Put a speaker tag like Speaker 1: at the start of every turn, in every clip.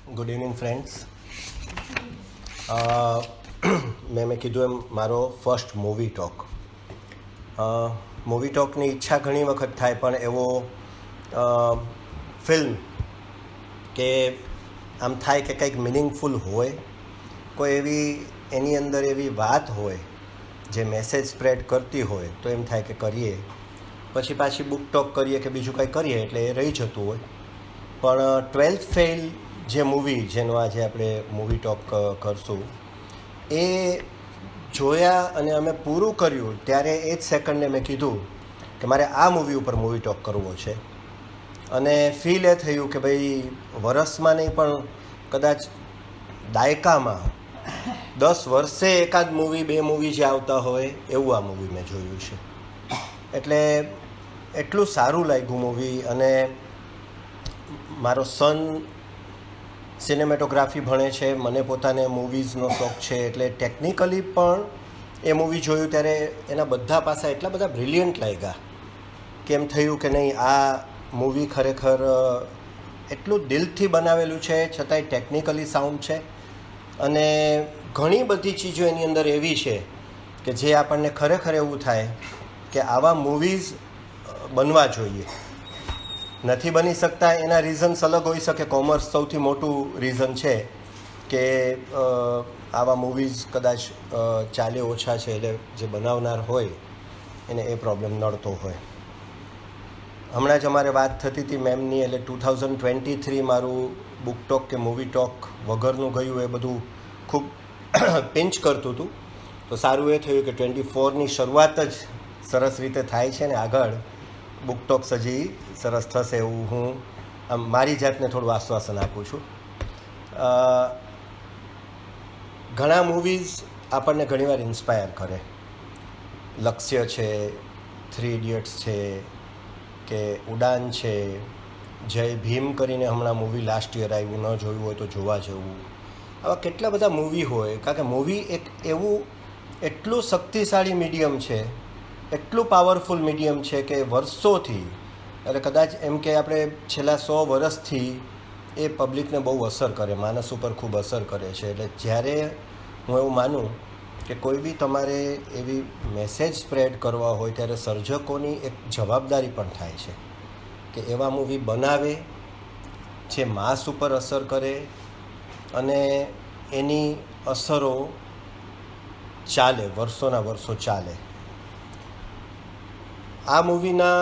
Speaker 1: Good evening friends. મેં કીધું એમ મારો ફર્સ્ટ મૂવી ટોક. મૂવી ટોકની ઈચ્છા ઘણી વખત થાય, પણ એવો ફિલ્મ કે આમ થાય કે કંઈક મિનિંગફુલ હોય, કોઈ એવી એની અંદર એવી વાત હોય જે મેસેજ સ્પ્રેડ કરતી હોય, તો એમ થાય કે કરીએ. પછી પાછી બુક ટોક કરીએ કે બીજું કંઈ કરીએ, એટલે એ રહી જતું હોય. પણ 12th ફેલ જે મૂવી જેનો આજે આપણે મૂવી ટોક કરશું, એ જોયા અને અમે પૂરું કર્યું ત્યારે એ જ સેકન્ડે મેં કીધું કે મારે આ મૂવી ઉપર મૂવી ટોક કરવો છે. અને ફીલ એ થયું કે ભાઈ વરસમાં નહીં પણ કદાચ દાયકામાં 10 વર્ષે એકાદ મૂવી, 2 મૂવી જે આવતા હોય એવું આ મૂવી મેં જોયું છે. એટલે એટલું સારું લાગ્યું મૂવી. અને મારો સન સિનેમેટોગ્રાફી ભણે છે, મને પોતાને મૂવીઝનો શોખ છે, એટલે ટેકનિકલી પણ એ મૂવી જોયું ત્યારે એના બધા પાસા એટલા બધા બ્રિલિયન્ટ લાગ્યા કે એમ થયું કે નહીં, આ મૂવી ખરેખર એટલું દિલથી બનાવેલું છે, છતાંય ટેકનિકલી સાઉન્ડ છે. અને ઘણી બધી ચીજો એની અંદર એવી છે કે જે આપણને ખરેખર એવું થાય કે આવા મૂવીઝ બનવા જોઈએ. નથી બની શકતા એના રીઝન્સ અલગ હોઈ શકે. કોમર્સ સૌથી મોટું રીઝન છે કે આવા મૂવીઝ કદાચ ચાલે ઓછા છે, એટલે જે બનાવનાર હોય એને એ પ્રોબ્લેમ નડતો હોય. હમણાં જ અમારે વાત થતી હતી મેમની, એટલે 2023 મારું બુક ટોક કે મૂવી ટોક વગરનું ગયું એ બધું ખૂબ પિંચ કરતું હતું. તો સારું એ થયું કે 24ની શરૂઆત જ સરસ રીતે થાય છે ને આગળ બુક ટોક્સ હજી સરસ થશે એવું હું આમ મારી જાતને થોડું આશ્વાસન આપું છું. ઘણા મૂવીઝ આપણને ઘણીવાર ઇન્સ્પાયર કરે. લક્ષ્ય છે, 3 ઇડિયટ્સ છે, કે ઉડાન છે, જય ભીમ કરીને હમણાં મૂવી લાસ્ટ યર આવ્યું, ન જોયું હોય તો જોવા જેવું. આવા કેટલા બધા મૂવી હોય, કારણ કે મૂવી એક એવું એટલું શક્તિશાળી મીડિયમ છે, એટલું પાવરફુલ મીડિયમ છે કે વર્ષોથી, એટલે કદાચ એમ કે આપણે છેલ્લા 100 વર્ષથી એ પબ્લિકને બહુ અસર કરે, માનસ ઉપર ખૂબ અસર કરે છે. એટલે જ્યારે હું એવું માનું કે કોઈ બી તમારે એવી મેસેજ સ્પ્રેડ કરવા હોય ત્યારે સર્જકોની એક જવાબદારી પણ થાય છે કે એવા મૂવી બનાવે જે માસ ઉપર અસર કરે અને એની અસરો ચાલે, વર્ષોના વર્ષો ચાલે. આ મૂવીના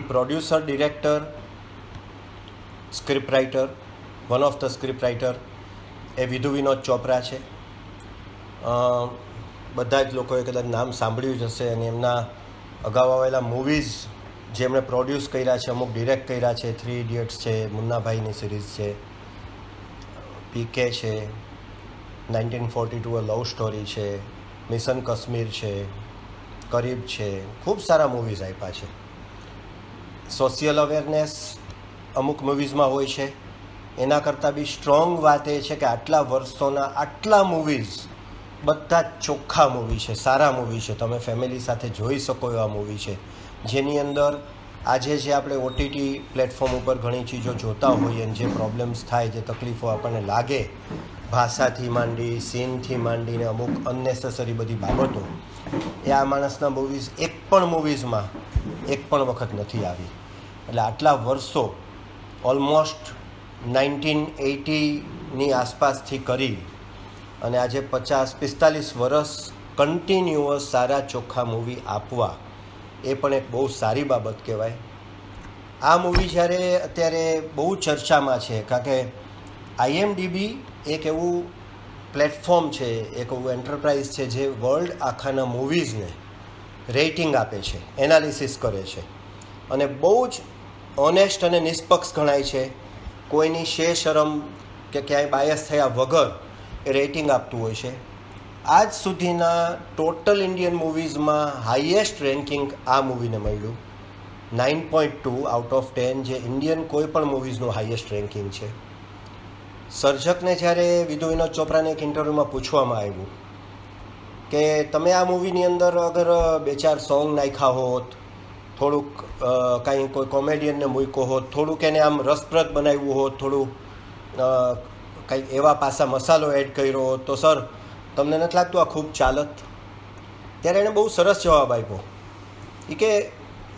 Speaker 1: producer, director, script writer, one of the script writer એ વિધુ વિનોદ ચોપરા છે. બધા જ લોકોએ કદાચ નામ સાંભળ્યું જ હશે. અને એમના અગાઉ આવેલા મૂવીઝ જે એમણે પ્રોડ્યુસ કર્યા છે, અમુક ડિરેક્ટ કર્યા છે, 3 ઇડિયટ્સ છે, મુન્નાભાઈની સિરીઝ છે, પીકે છે, 1942 અ લવ સ્ટોરી છે, મિશન કાશ્મીર છે, કરીબ છે, ખૂબ સારા મૂવીઝ આપ્યા છે. સોશિયલ અવેરનેસ અમુક મૂવીઝમાં હોય છે. એના કરતાં બી સ્ટ્રોંગ વાત એ છે કે આટલા વર્ષોના આટલા મૂવીઝ બધા જ ચોખ્ખા મૂવી છે, સારા મૂવી છે, તમે ફેમિલી સાથે જોઈ શકો એવા મૂવી છે. જેની અંદર આજે જે આપણે ઓટીટી પ્લેટફોર્મ ઉપર ઘણી ચીજો જોતા હોઈએ અને જે પ્રોબ્લેમ્સ થાય, જે તકલીફો આપણને લાગે, ભાષાથી માંડી, સીનથી માંડીને અમુક અનનેસેસરી બધી બાબતો, એ આ માણસના મૂવીઝ એક પણ મૂવીઝમાં એક પણ વખત નથી આવી. એટલે આટલા વર્ષો ઓલમોસ્ટ 1980ની આસપાસથી કરી અને આજે 50-45 વર્ષ કન્ટિન્યુઅસ સારા ચોખ્ખા મૂવી આપવા, એ પણ એક બહુ સારી બાબત કહેવાય. આ મૂવી જ્યારે અત્યારે બહુ ચર્ચામાં છે, કારણ કે IMDb એક એવું પ્લેટફોર્મ છે, એક એવું એન્ટરપ્રાઇઝ છે જે વર્લ્ડ આખાના મૂવીઝને રેટિંગ આપે છે, એનાલિસિસ કરે છે અને બહુ જ ઓનેસ્ટ અને નિષ્પક્ષ ગણાય છે. કોઈની શરમ કે ક્યાંય બાયસ થયા વગર એ રેટિંગ આપતું હોય છે. આજ સુધીના ટોટલ ઇન્ડિયન મૂવીઝમાં હાઈએસ્ટ રેન્કિંગ આ મૂવીને મળ્યું, 9.2 આઉટ ઓફ 10, જે ઇન્ડિયન કોઈ પણ મૂવીઝનું હાઈએસ્ટ રેન્કિંગ છે. સર્જકને જ્યારે વિધુ વિનોદ ચોપરાને એક ઇન્ટરવ્યૂમાં પૂછવામાં આવ્યું કે તમે આ મૂવીની અંદર અગર 2-4 સોંગ નાખ્યા હોત, થોડુંક કાંઈ કોઈ કોમેડિયનને મૂક્યો હોત, થોડુંક એને આમ રસપ્રદ બનાવ્યું હોત, થોડું કંઈક એવા પાસા મસાલો એડ કર્યો તો સર તમને નથી લાગતું આ ખૂબ ચાલત? ત્યારે એણે બહુ સરસ જવાબ આપ્યો. એ કે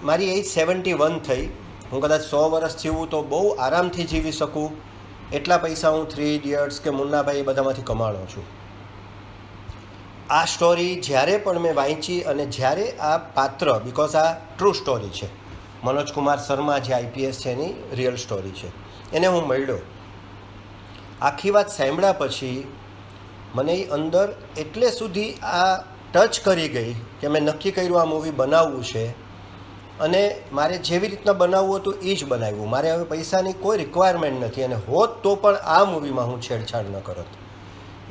Speaker 1: મારી એજ 71 થઈ, હું કદાચ 100 વર્ષ જીવું તો બહુ આરામથી જીવી શકું, એટલા પૈસા હું 3 ઇડિયટ્સ કે મુન્નાભાઈ એ બધામાંથી કમાણો છું. આ સ્ટોરી જ્યારે પણ મેં વાંચી અને જ્યારે આ પાત્ર, બિકોઝ આ ટ્રુ સ્ટોરી છે, મનોજ કુમાર શર્મા જે આઈપીએસ છે એની રિયલ સ્ટોરી છે, એને હું મળ્યો. આખી વાત સાંભળ્યા પછી મને એ અંદર એટલે સુધી આ ટચ કરી ગઈ કે મેં નક્કી કર્યું આ મૂવી બનાવવું છે અને મારે જેવી રીતના બનાવવું હતું એ જ બનાવ્યું. મારે હવે પૈસાની કોઈ રિક્વાયરમેન્ટ નથી અને હોત તો પણ આ મૂવીમાં હું છેડછાડ ન કરત.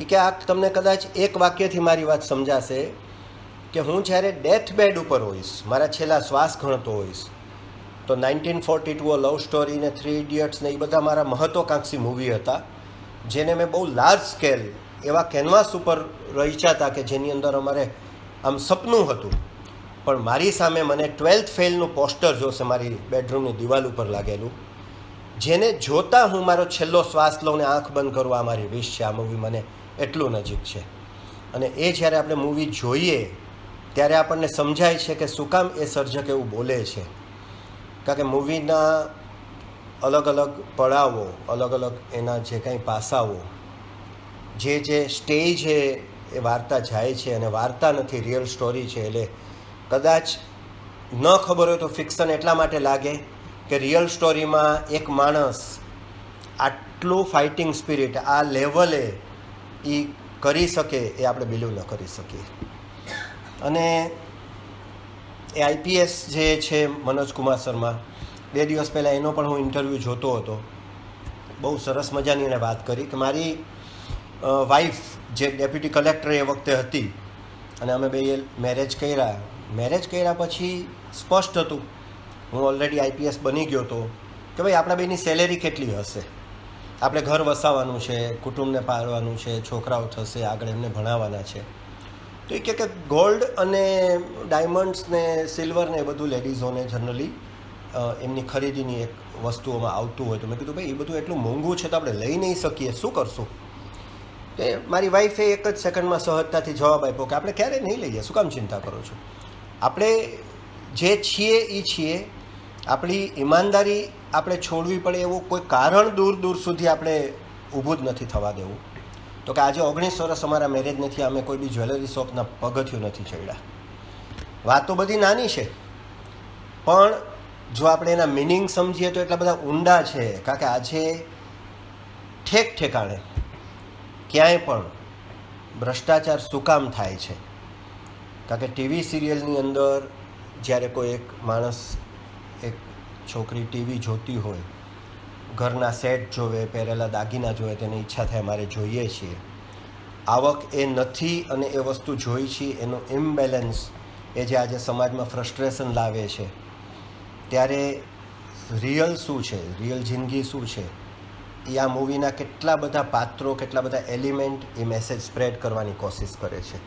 Speaker 1: એ કે આ તમને કદાચ એક વાક્યથી મારી વાત સમજાશે કે હું જ્યારે ડેથ બેડ ઉપર હોઈશ, મારા છેલ્લા શ્વાસ ગણતો હોઈશ, તો 1942 લવ સ્ટોરી ને 3 ઇડિયટ્સ ને એ બધા મારા મહત્વાકાંક્ષી મૂવી હતા, જેને મેં બહુ લાર્જ સ્કેલ એવા કેનવાસ ઉપર રચ્યા હતા કે જેની અંદર અમારે આમ સપનું હતું. પણ મારી સામે મને 12th ફેલનું પોસ્ટર જોશે મારી બેડરૂમની દિવાલ ઉપર લાગેલું, જેને જોતાં હું મારો છેલ્લો શ્વાસ લઉં ને આંખ બંધ કરું, આ મારી વિશ છે. આ મૂવી મને એટલું નજીક છે. અને એ જ્યારે આપણે મૂવી જોઈએ ત્યારે આપણને સમજાય છે કે શું કામ એ સર્જક એવું બોલે છે. કારણ કે મૂવીના અલગ અલગ પડાવો, અલગ અલગ એના જે કંઈ પાસાઓ, જે સ્ટેજે એ વાર્તા જાય છે અને વાર્તા નથી, રિયલ સ્ટોરી છે. એટલે કદાચ ન ખબર હોય તો ફિક્શન એટલા માટે લાગે કે રિયલ સ્ટોરીમાં એક માણસ આટલું ફાઇટિંગ સ્પિરિટ આ લેવલે એ કરી શકે એ આપણે બિલીવ ન કરી શકીએ. અને એ આઈપીએસ જે છે મનોજ કુમાર શર્મા, 2 દિવસ પહેલાં એનો પણ હું ઇન્ટરવ્યૂ જોતો હતો. બહુ સરસ મજાની એને વાત કરી કે મારી વાઈફ જે ડેપ્યુટી કલેક્ટર એ વખતે હતી અને અમે બે મેરેજ કર્યા પછી સ્પષ્ટ હતું, હું ઓલરેડી આઈપીએસ બની ગયો હતો, કે ભાઈ આપણા બેની સેલેરી કેટલી હશે, આપણે ઘર વસાવવાનું છે, કુટુંબને પાળવાનું છે, છોકરાઓ થશે, આગળ એમને ભણાવવાના છે. તો એ કે ગોલ્ડ અને ડાયમંડ્સ ને સિલ્વર ને એ બધું લેડીઝોને જનરલી એમની ખરીદીની એક વસ્તુઓમાં આવતું હોય. તો મેં કીધું ભાઈ એ બધું એટલું મોંઘું છે તો આપણે લઈ નહીં શકીએ, શું કરશું? કે મારી વાઈફે એક જ સેકન્ડમાં સહજતાથી જવાબ આપ્યો કે આપણે ક્યારેય નહીં લઈએ, શું કામ ચિંતા કરો છો? આપણે જે છીએ એ છીએ, આપણી ઈમાનદારી આપણે છોડવી પડે એવું કોઈ કારણ દૂર દૂર સુધી આપણે ઊભું જ નથી થવા દેવું. તો કે આજે 19 વર્ષ અમારા મેરેજ નથી, અમે કોઈ બી જ્વેલરી શોપના પગથિયું નથી ચડ્યા. વાતો બધી નાની છે પણ જો આપણે એના મિનિંગ સમજીએ તો એટલા બધા ઊંડા છે. કારણ કે આજે ઠેક ઠેકાણે ક્યાંય પણ ભ્રષ્ટાચાર શું કામ થાય છે? કારણ કે ટીવી સિરિયલની અંદર જ્યારે કોઈ એક માણસ, એક છોકરી ટીવી જોતી હોય, ઘરના સેટ જોવે, પહેરેલા દાગીના જોવે, તેની ઈચ્છા થાય મારે જોઈએ છીએ. આવક એ નથી અને એ વસ્તુ જોઈ છીએ, એનો ઇમ્બેલેન્સ એ જે આજે સમાજમાં ફ્રસ્ટ્રેશન લાવે છે. ત્યારે રિયલ શું છે, રિયલ જિંદગી શું છે, એ આ મૂવીના કેટલા બધા પાત્રો, કેટલા બધા એલિમેન્ટ એ મેસેજ સ્પ્રેડ કરવાની કોશિશ કરે છે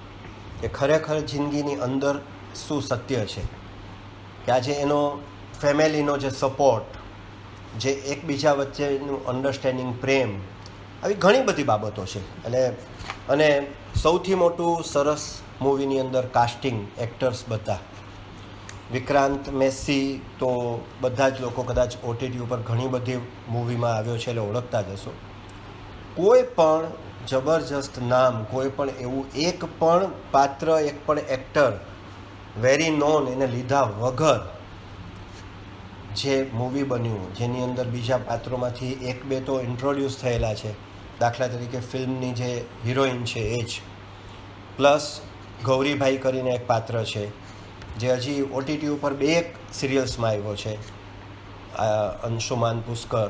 Speaker 1: કે ખરેખર જિંદગીની અંદર શું સત્ય છે. કે આજે એનો ફેમિલીનો જે સપોર્ટ, જે એકબીજા વચ્ચેનું અન્ડરસ્ટેન્ડિંગ, પ્રેમ, આવી ઘણી બધી બાબતો છે. અને સૌથી મોટું સરસ મૂવીની અંદર કાસ્ટિંગ, એક્ટર્સ બધા. વિક્રાંત મેસી તો બધા જ લોકો કદાચ ઓટીટી ઉપર ઘણી બધી મૂવીમાં આવ્યો છે એટલે ઓળખતા જ હશો. કોઈ પણ જબરજસ્ત નામ, કોઈ પણ એવું એક પણ પાત્ર, એક પણ એક્ટર વેરી નોન એને લીધા વગર જે મૂવી બન્યું, જેની અંદર બીજા પાત્રોમાંથી 1-2 તો ઇન્ટ્રોડ્યુસ થયેલા છે. દાખલા તરીકે ફિલ્મની જે હિરોઈન છે એ જ, પ્લસ ગૌરીભાઈ કરીને એક પાત્ર છે જે હજી ઓટીટી ઉપર 2 સિરિયલ્સમાં આવ્યો છે, અંશુમાન પુષ્કર,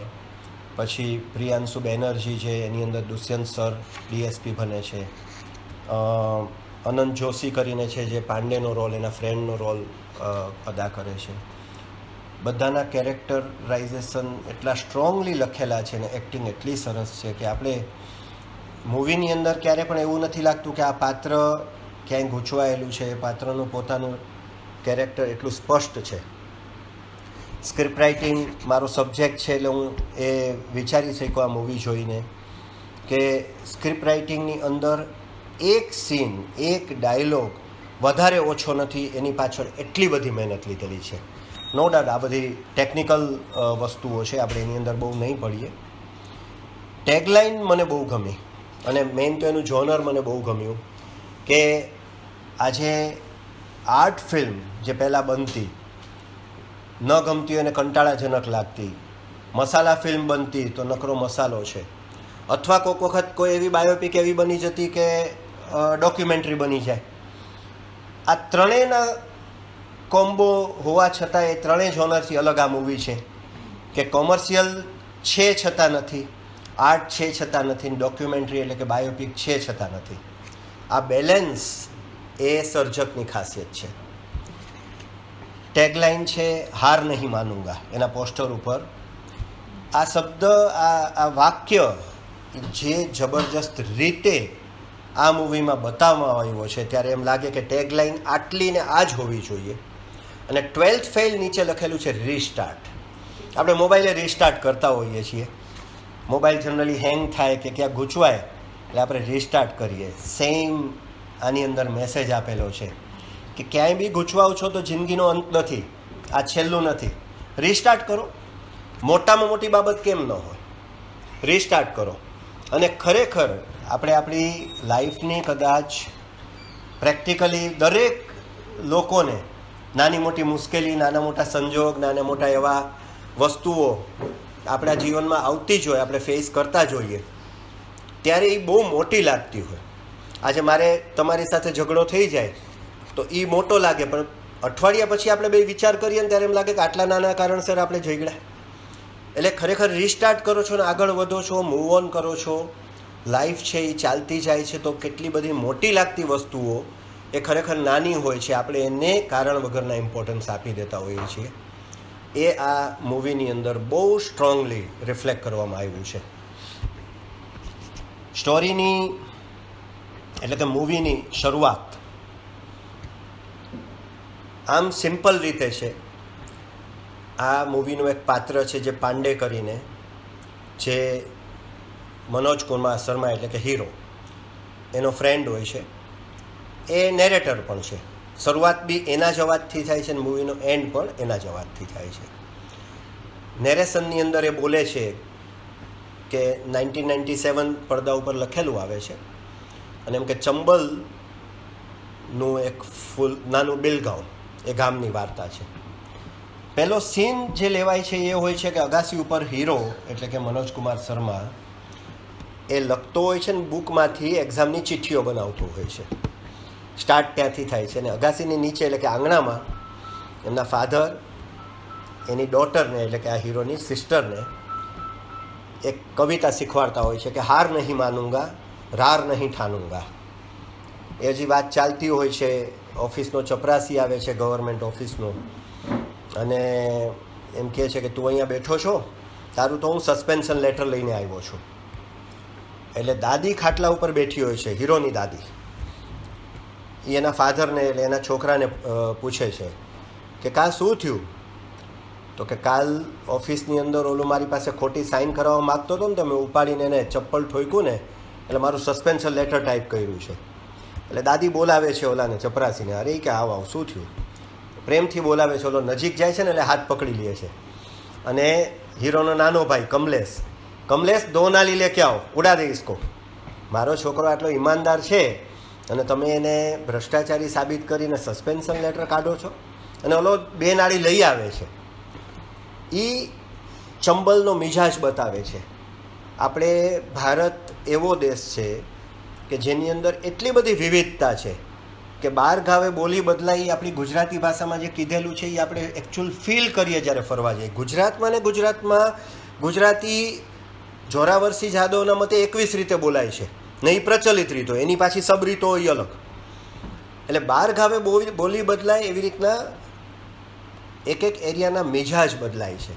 Speaker 1: પછી પ્રિયાંશુ બેનર્જી જે એની અંદર દુષ્યંત સર ડીએસપી બને છે, અનંત જોશી કરીને છે જે પાંડેનો રોલ, એના ફ્રેન્ડનો રોલ અદા કરે છે. બધાના કેરેક્ટરાઇઝેશન એટલા સ્ટ્રોંગલી લખેલા છે ને એક્ટિંગ એટલી સરસ છે કે આપણે મૂવીની અંદર ક્યારે પણ એવું નથી લાગતું કે આ પાત્ર ક્યાંય ગૂંચવાયેલું છે. પાત્રનું પોતાનું કેરેક્ટર એટલું સ્પષ્ટ છે. સ્ક્રિપ્ટ રાઇટિંગ મારો સબ્જેક્ટ છે એટલે હું એ વિચારી શકું આ મૂવી જોઈને કે સ્ક્રિપ્ટ રાઇટિંગની અંદર એક સીન, એક ડાયલોગ વધારે ઓછો નથી, એની પાછળ એટલી બધી મહેનત લીધેલી છે. નો ડાઉટ આ બધી ટેકનિકલ વસ્તુઓ છે, આપણે એની અંદર બહુ નહીં પડીએ. ટેગલાઇન મને બહુ ગમી અને મેઇન તો એનું જોનર મને બહુ ગમ્યું કે આજે આર્ટ ફિલ્મ જે પહેલાં બનતી ન ગમતી અને કંટાળાજનક લાગતી, મસાલા ફિલ્મ બનતી તો નકરો મસાલો છે, અથવા કોઈક વખત કોઈ એવી બાયોપિક એવી બની જતી કે ડોક્યુમેન્ટરી બની જાય. આ ત્રણેયના કોમ્બો હોવા છતાં એ ત્રણેય જોનરથી અલગ આ મૂવી છે કે કોમર્શિયલ છે છતાં નથી, આર્ટ છે છતાં નથી, ડોક્યુમેન્ટરી એટલે કે બાયોપિક છે છતાં નથી. આ બેલેન્સ એ સર્જકની ખાસિયત છે. ટેગલાઇન છે હાર નહીં માનુંગા, એના પોસ્ટર ઉપર આ શબ્દ, આ વાક્ય જે જબરજસ્ત રીતે આ મૂવીમાં બતાવવામાં આવ્યો છે ત્યારે એમ લાગે કે ટેગલાઇન આટલી ને આ જ હોવી જોઈએ. અને 12th ફેલ નીચે લખેલું છે રીસ્ટાર્ટ. આપણે મોબાઈલે રીસ્ટાર્ટ કરતા હોઈએ છીએ, મોબાઈલ જનરલી હેંગ થાય કે ક્યાંક ગૂંચવાય એટલે આપણે રીસ્ટાર્ટ કરીએ. સેમ આની અંદર મેસેજ આપેલો છે કે ક્યાંય બી ગૂંચવાવ છો તો જિંદગીનો અંત નથી, આ છેલ્લું નથી. રીસ્ટાર્ટ કરો, મોટામાં મોટી બાબત કેમ ન હોય, રીસ્ટાર્ટ કરો. અને ખરેખર આપણે આપણી લાઈફની કદાચ પ્રેક્ટિકલી દરેક લોકોને નાની મોટી મુશ્કેલી, નાના મોટા સંજોગ, નાના મોટા એવા વસ્તુઓ આપણા જીવનમાં આવતી જ હોય, આપણે ફેસ કરતા જોઈએ, ત્યારે એ બહુ મોટી લાગતી હોય. આજે મારે તમારી સાથે ઝઘડો થઈ જાય તો એ મોટો લાગે, પણ અઠવાડિયા પછી આપણે બે વિચાર કરીએ ને ત્યારે એમ લાગે કે આટલા નાના કારણસર આપણે ઝઘડ્યા. એટલે ખરેખર રીસ્ટાર્ટ કરો છો ને આગળ વધો છો, મૂવ ઓન કરો છો. લાઈફ છે એ ચાલતી જાય છે તો કેટલી બધી મોટી લાગતી વસ્તુઓ એ ખરેખર નાની હોય છે, આપણે એને કારણ વગરના ઇમ્પોર્ટન્સ આપી દેતા હોઈએ છીએ. એ આ મૂવીની અંદર બહુ સ્ટ્રોંગલી રિફ્લેક્ટ કરવામાં આવ્યું છે. સ્ટોરીની એટલે કે મૂવીની શરૂઆત આમ સિમ્પલ રીતે છે. આ મૂવીનું એક પાત્ર છે જે પાંડે કરીને, જે મનોજ કુમાર શર્મા એટલે કે હીરો, એનો ફ્રેન્ડ હોય છે. એ નેરેટર પણ છે. શરૂઆત બી એના જ અવાજથી થાય છે અને મૂવીનો એન્ડ પણ એના જ અવાજથી થાય છે. નેરેશનની અંદર એ બોલે છે કે 1997 પડદા ઉપર લખેલું આવે છે અને એમ કે ચંબલનું એક ફૂલ નાનું બિલગાંવ, એ ગામની વાર્તા છે. પહેલો સીન જે લેવાય છે એ હોય છે કે અગાસી ઉપર હીરો એટલે કે મનોજ કુમાર શર્મા એ લખતો હોય છે ને બુકમાંથી એક્ઝામની ચિઠ્ઠીઓ બનાવતો હોય છે. સ્ટાર્ટ ત્યાંથી થાય છે. અને અગાસીની નીચે એટલે કે આંગણામાં એમના ફાધર એની ડોટરને એટલે કે આ હીરોની સિસ્ટરને એક કવિતા શીખવાડતા હોય છે કે હાર નહીં માનુંગા, રાર નહીં ઠાનુંગા. એ હજી વાત ચાલતી હોય છે. ઓફિસનો ચપરાસી આવે છે, ગવર્મેન્ટ ઓફિસનો, અને એમ કહે છે કે તું અહીંયા બેઠો છો, તારું તો હું સસ્પેન્શન લેટર લઈને આવ્યો છું. એટલે દાદી ખાટલા ઉપર બેઠી હોય છે, હીરોની દાદી. એ એના ફાધરને એટલે એના છોકરાને પૂછે છે કે કાલ શું થયું? તો કે કાલ ઓફિસની અંદર ઓલું મારી પાસે ખોટી સાઇન કરાવવા માગતો હતો ને, તો મેં ઉપાડીને એને ચપ્પલ ઠોક્યું ને એટલે મારું સસ્પેન્શન લેટર ટાઈપ કર્યું છે. એટલે દાદી બોલાવે છે ઓલાને ચપરાસીને, અરે કે આવ શું થયું? પ્રેમથી બોલાવે છે. ઓલો નજીક જાય છે ને એટલે હાથ પકડી લે છે. અને હીરોનો નાનો ભાઈ કમલેશ દો નાલી લે કે આવો, ઉડા દે ઇસકો. મારો છોકરો આટલો ઈમાનદાર છે અને તમે એને ભ્રષ્ટાચારી સાબિત કરીને સસ્પેન્શન લેટર કાઢો છો. અને ઓલો બે નાળી લઈ આવે છે. એ ચંબલનો મિજાજ બતાવે છે. આપણે ભારત એવો દેશ છે કે જેની અંદર એટલી બધી વિવિધતા છે કે બાર ગાવે બોલી બદલાઈ. આપણી ગુજરાતી ભાષામાં જે કીધેલું છે એ આપણે એકચ્યુઅલ ફીલ કરીએ જ્યારે ફરવા જઈએ. ગુજરાતમાં ગુજરાતી જોરાવરસિંહ જાદવના મતે 21 રીતે બોલાય છે, નહીં પ્રચલિત રીતો, એની પાછી સબ રીતો હોય અલગ. એટલે બાર ગાવે બોલી બદલાય એવી રીતના એક એક એરિયાના મિજાજ બદલાય છે.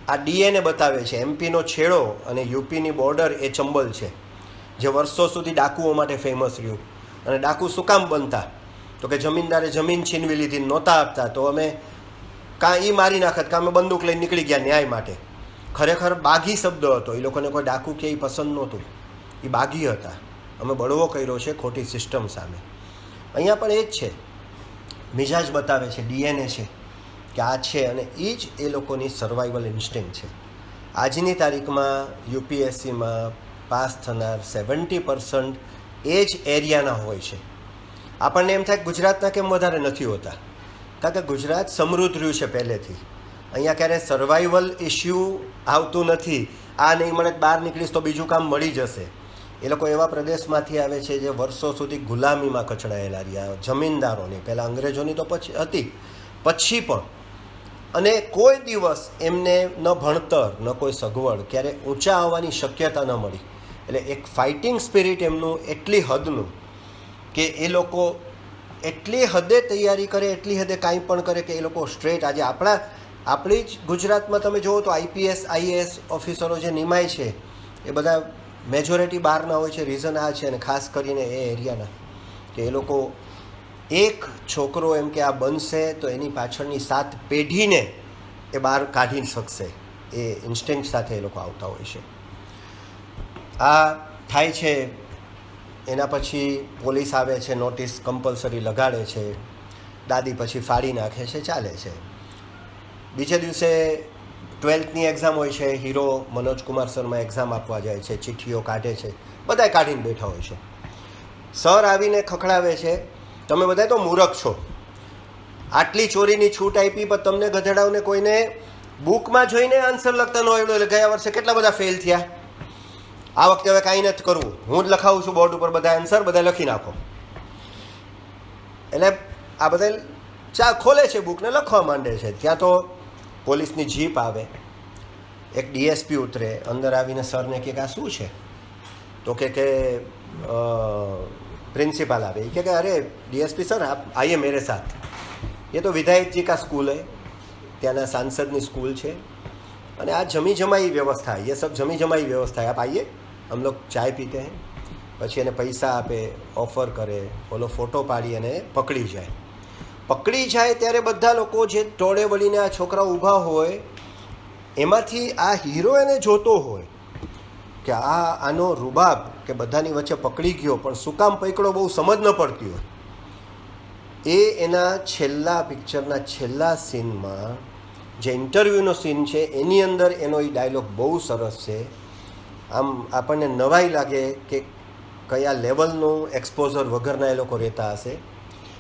Speaker 1: આ ડીએનએ બતાવે છે. એમપીનો છેડો અને યુપીની બોર્ડર એ ચંબલ છે, જે વર્ષો સુધી ડાકુઓ માટે ફેમસ રહ્યું. અને ડાકુ શું કામ બનતા? તો કે જમીનદારે જમીન છીનવી લીધી, નહોતા આપતા, તો અમે કાં એ મારી નાખત કાં અમે બંદૂક લઈને નીકળી ગયા ન્યાય માટે. ખરેખર બાઘી શબ્દ હતો. એ લોકોને કોઈ ડાકુ કે એ પસંદ નહોતું. એ બાઘી હતા. અમે બળવો કર્યો છે ખોટી સિસ્ટમ સામે. અહીંયા પણ એ જ છે, મિજાજ બતાવે છે, ડીએનએ છે કે આ છે, અને એ જ એ લોકોની સર્વાઈવલ ઇન્સ્ટિંક્ટ છે. આજની તારીખમાં યુપીએસસીમાં પાસ થનાર 70% એ જ એરિયાના હોય છે. આપણને એમ થાય કે ગુજરાતના કેમ વધારે નથી હોતા, કારણ કે ગુજરાત સમૃદ્ધ રહ્યું છે પહેલેથી. અહીંયા ક્યારેય સર્વાઈવલ ઇસ્યુ આવતું નથી. આ નહીં મળે બહાર નીકળીશ તો બીજું કામ મળી જશે. એ લોકો એવા પ્રદેશમાંથી આવે છે જે વર્ષો સુધી ગુલામીમાં કચડાયેલા રહ્યા, જમીનદારોની, પહેલાં અંગ્રેજોની તો પછી હતી, પછી પણ. અને કોઈ દિવસ એમને ન ભણતર ન કોઈ સગવડ, ક્યારે ઊંચા આવવાની શક્યતા ન મળી. એટલે એક ફાઇટિંગ સ્પિરિટ એમનું એટલી હદનું કે એ લોકો એટલી હદે તૈયારી કરે, એટલી હદે કાંઈ પણ કરે કે એ લોકો સ્ટ્રેટ. આજે આપણી જ ગુજરાતમાં તમે જુઓ તો આઈપીએસ આઈએએસ ઓફિસરો જે નિમાય છે એ બધા મેજોરિટી બહારના હોય છે. રીઝન આ છે, અને ખાસ કરીને એ એરિયાના, કે એ લોકો એક છોકરો એમ કે આ બનશે તો એની પાછળની 7 પેઢીને એ બહાર કાઢી શકશે. એ ઇન્સ્ટિંક્ટ સાથે એ લોકો આવતા હોય છે. આ થાય છે. એના પછી પોલીસ આવે છે, નોટિસ કમ્પલસરી લગાડે છે, દાદી પછી ફાડી નાખે છે, ચાલે છે. બીજે દિવસે 12th એક્ઝામ હોય છે. હીરો મનોજ કુમાર શર્મા એક્ઝામ આપવા જાય છે, ચિઠ્ઠીઓ કાઢે છે, બધાય કાઢીને બેઠા હોય છે. સર આવીને ખખડાવે છે, તમે બધા તો મૂરખ છો, આટલી ચોરીની છૂટ આપી પણ તમને ગધેડાઓને કોઈને બુકમાં જોઈને આન્સર લખતા ન આવડ્યો. એટલે ગયા વર્ષે કેટલા બધા ફેલ થયા. આ વખતે હવે કાંઈ નથી કરવું, હું જ લખાવું છું બોર્ડ ઉપર બધા આન્સર, બધા લખી નાખો. એટલે આ બધા ખોલે છે બુકને, લખવા માંડે છે. ત્યાં તો પોલીસની જીપ આવે, એક ડીએસપી ઉતરે, અંદર આવીને સરને કહે કે આ શું છે? તો કે प्रिंसिपल आवे कि अरे डीएसपी सर आप आइए मेरे साथ, ये तो विधायक जी का स्कूल है, त्याना सांसद ની स्कूल છે અને આ જમી જમાई व्यवस्था है, ये सब जमी जमाई व्यवस्था है, आप आइए हम लोग चाय पीते हैं. પછી એને પૈસા આપે, ઓફર કરે, ઓલો ફોટો પાડી અને પકડી જાય ત્યારે બધા લોકો જે ટોળે વળીને આ છોકરા ઊભા હોય એમાંથી આ હીરો એને જોતો હોય કે આનો રૂબાબ કે બધાની વચ્ચે પકડી ગયો, પણ શું કામ પકડો બહુ સમજ ન પડતી હોય. એ એના છેલ્લા પિક્ચરના છેલ્લા સીનમાં જે ઇન્ટરવ્યૂનો સીન છે એની અંદર એનો એ ડાયલોગ બહુ સરસ છે. આમ આપણને નવાઈ લાગે કે કયા લેવલનું એક્સપોઝર વગરના એ લોકો રહેતા હશે.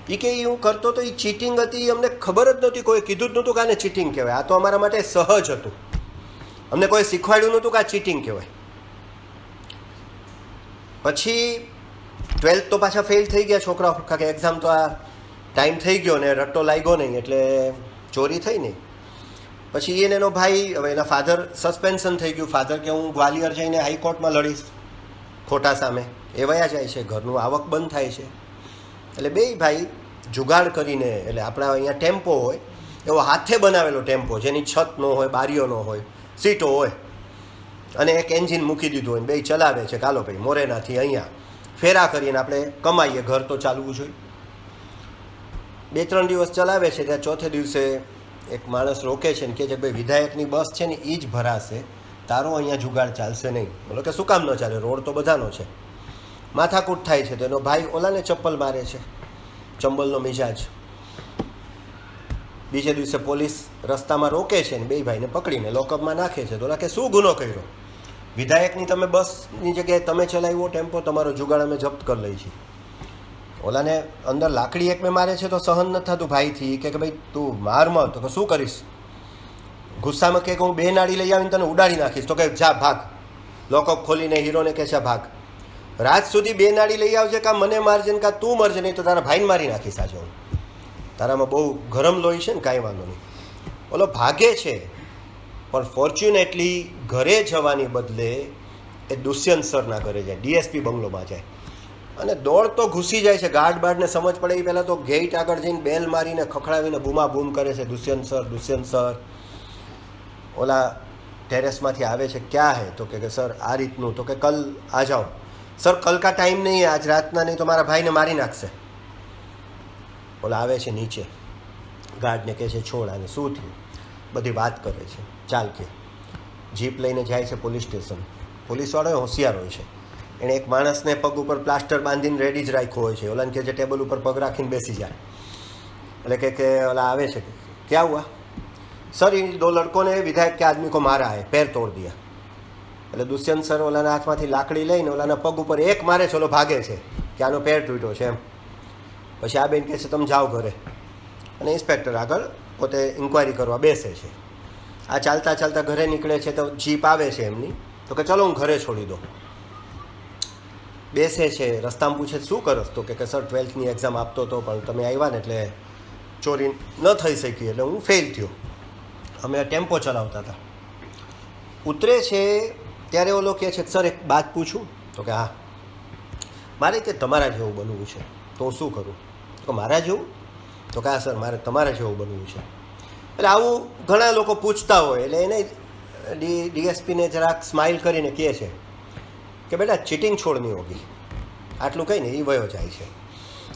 Speaker 1: એ કે હું કરતો તો એ ચીટિંગ હતી, અમને ખબર જ નહોતી, કોઈ કીધું જ નહોતું કે આને ચીટિંગ કહેવાય. આ તો અમારા માટે સહજ હતું, અમને કોઈ શીખવાડ્યું નહોતું કે આ ચીટિંગ કહેવાય. પછી 12th તો પાછા ફેલ થઈ ગયા છોકરાઓ, કારણ કે એક્ઝામ તો આ ટાઈમ થઈ ગયો ને રટ્ટો લાગ્યો નહીં એટલે ચોરી થઈ નહીં. પછી એનો ભાઈ, હવે એના ફાધર સસ્પેન્શન થઈ ગયું. ફાધર કે હું ગ્વાલિયર જઈને હાઈકોર્ટમાં લડીશ ખોટા સામે, એ વયા જાય છે, ઘરનું આવક બંધ થાય છે. એટલે બેય ભાઈ જુગાડ કરીને, એટલે આપણા અહીંયા ટેમ્પો હોય એવો હાથે બનાવેલો ટેમ્પો જેની છત ન હોય, બારીઓ ન હોય, સીટો હોય, અને એક એન્જિન મૂકી દીધું હોય, બેય ચલાવે છે. ચાલો ભાઈ મોરેનાથી અહીંયા ફેરા કરીને આપણે કમાઈએ, ઘર તો ચાલવું જોઈએ. 2-3 દિવસ ચલાવે છે, ત્યાં ચોથે દિવસે એક માણસ રોકે છે ને કહે છે ભાઈ વિધાયકની બસ છે ને એ જ ભરાશે, તારો અહીંયા જુગાડ ચાલશે નહીં. બોલો કે શું કામ ન ચાલે, રોડ તો બધાનો છે. માથાકૂટ થાય છે તો એનો ભાઈ ઓલાને ચપ્પલ મારે છે, ચંબલનો મિજાજ. બીજે દિવસે પોલીસ રસ્તામાં રોકે છે ને બે ભાઈને પકડીને લોકઅપમાં નાખે છે. તો ઓલા કે શું ગુનો કર્યો? વિધાયકની તમે બસની જગ્યાએ તમે ચલાવ્યો ટેમ્પો, તમારો જુગાડ અમે જપ્ત કરી લઈ છીએ. ઓલાને અંદર લાકડી એક મેં મારે છે તો સહન નથી થતું ભાઈથી, કે ભાઈ તું મારમાં, તો કે શું કરીશ? ગુસ્સામાં કે હું 2 નાળી લઈ આવીને તને ઉડાડી નાખીશ. તો કે જા ભાગ. લોકઅપ ખોલીને હીરોને કહે છે ભાગ, રાત સુધી 2 નાળી લઈ આવજે, કાં મને મારજે ને કાં તું મરજે, નહીં તો તારા ભાઈને મારી નાખીશ. આજે હું તારામાં બહુ ગરમ લોહી છે ને, કાંઈ વાંધો નહીં. ઓલો ભાગે છે, પણ ફોર્ચ્યુનેટલી ઘરે જવાની બદલે એ દુષ્યંત સરના ઘરે જાય, ડીએસપી બંગલોમાં જાય અને દોડતો ઘૂસી જાય છે. ગાર્ડ બાર્ડને સમજ પડે એ પહેલાં તો ગેટ આગળ જઈને બેલ મારીને ખખડાવીને બૂમા બૂમ કરે છે, દુષ્યંત સર, દુષ્યંત સર. ઓલા ટેરેસમાંથી આવે છે, ક્યાં હે? તો કે સર આ રીતનું. તો કે કલ આ જાઓ. સર કલ કા ટાઈમ નહીં, આજ રાતના નહીં તો મારા ભાઈને મારી નાખશે. ઓલા આવે છે નીચે, ગાર્ડને કહે છે છોડ આને શું થયું, બધી વાત કરે છે. ચાલ કે જીપ લઈને જાય છે પોલીસ સ્ટેશન. પોલીસવાળો હોશિયાર હોય છે, એણે એક માણસને પગ ઉપર પ્લાસ્ટર બાંધીને રેડી જ રાખ્યો હોય છે. ઓલાને કે જે ટેબલ ઉપર પગ રાખીને બેસી જાય એટલે કે ઓલા આવે છે ક્યાં હુઆ સર, इन 2 लड़कों ने विधायक के आदमी को मारा है, पैर तोड़ दिया. એટલે દુષ્યંત સર ઓલાના હાથમાંથી લાકડી લઈને ઓલાના પગ ઉપર એક મારે છે, ઓલો ભાગે છે કે આનો પેર તૂટ્યો છે એમ. પછી આ બેન કહે છે તમે જાઓ ઘરે, અને ઇન્સ્પેક્ટર આગળ પોતે ઇન્ક્વાયરી કરવા બેસે છે. આ ચાલતા ચાલતા ઘરે નીકળે છે તો જીપ આવે છે એમની, તો કે ચલો હું ઘરે છોડી દો. બેસે છે, રસ્તામાં પૂછે શું કરસ, તો કે સર 12th એક્ઝામ આપતો હતો પણ તમે આવ્યા ને એટલે ચોરી ન થઈ શકી એટલે હું ફેલ થયો. અમે ટેમ્પો ચલાવતા હતા. ઉતરે છે ત્યારે ઓલો કહે છે સર એક વાત પૂછું, તો કે હા. મારે કે તમારા જેવું બનવું છે, તો હું શું કરું, તો મારા જેવું, તો કે હા સર મારે તમારા જેવું બનવું છે. એટલે આવું ઘણા લોકો પૂછતા હોય એટલે એને ડીએસપીને જરાક સ્માઇલ કરીને કહે છે કે બેટા ચીટિંગ છોડની હોગી, આટલું કહીને એ વયો જાય છે.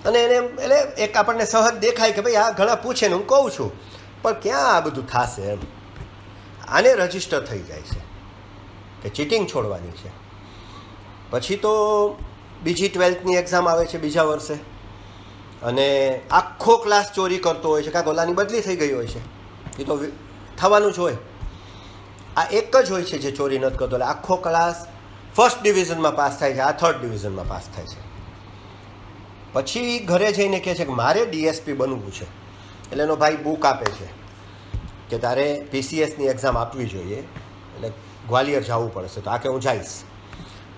Speaker 1: અને એને એટલે એક આપણને સહજ દેખાય કે ભાઈ આ ઘણા પૂછે ને હું કહું છું, પણ ક્યાં આ બધું થશે એમ. આને રજીસ્ટર થઈ જાય છે કે ચીટિંગ છોડવાની છે. પછી તો બીજી 12th એક્ઝામ આવે છે બીજા વર્ષે, અને આખો ક્લાસ ચોરી કરતો હોય છે, કાંક ઓલાની બદલી થઈ ગઈ હોય છે, એ તો થવાનું જ હોય. આ એક જ હોય છે જે ચોરી નથી કરતો, એટલે આખો ક્લાસ ફર્સ્ટ ડિવિઝનમાં પાસ થાય છે, આ 3rd ડિવિઝનમાં પાસ થાય છે. પછી ઘરે જઈને કહે છે કે મારે ડીએસપી બનવું છે. એટલે એનો ભાઈ બુક આપે છે કે તારે પીસીએસની એક્ઝામ આપવી જોઈએ, એટલે ગ્વાલિયર જવું પડશે. તો આ કે હું જઈશ.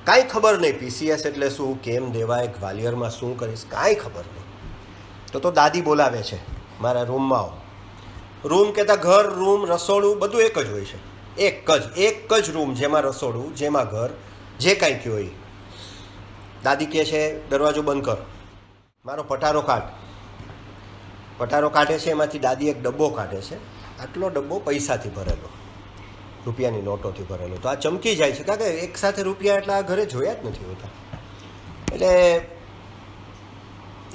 Speaker 1: કાંઈ ખબર નહીં પીસીએસ એટલે શું, કેમ દેવાય, ગ્વાલિયરમાં શું કરીશ, કાંઈ ખબર નહીં. તો દાદી બોલાવે છે મારા રૂમમાં આવો. રૂમ કહેતા ઘર, રૂમ, રસોડું બધું એક જ હોય છે, એક જ રૂમ, જેમાં રસોડું, જેમાં ઘર, જે કાંઈ કહ્યું એ. દાદી કહે છે દરવાજો બંધ કર, મારો પટારો કાઢ. પટારો કાઢે છે, એમાંથી દાદી એક ડબ્બો કાઢે છે. આટલો ડબ્બો પૈસાથી ભરેલો, રૂપિયાની નોટોથી ભરેલો. તો આ ચમકી જાય છે, કારણ કે એક સાથે રૂપિયા એટલા ઘરે જોયા જ નથી હોતા. એટલે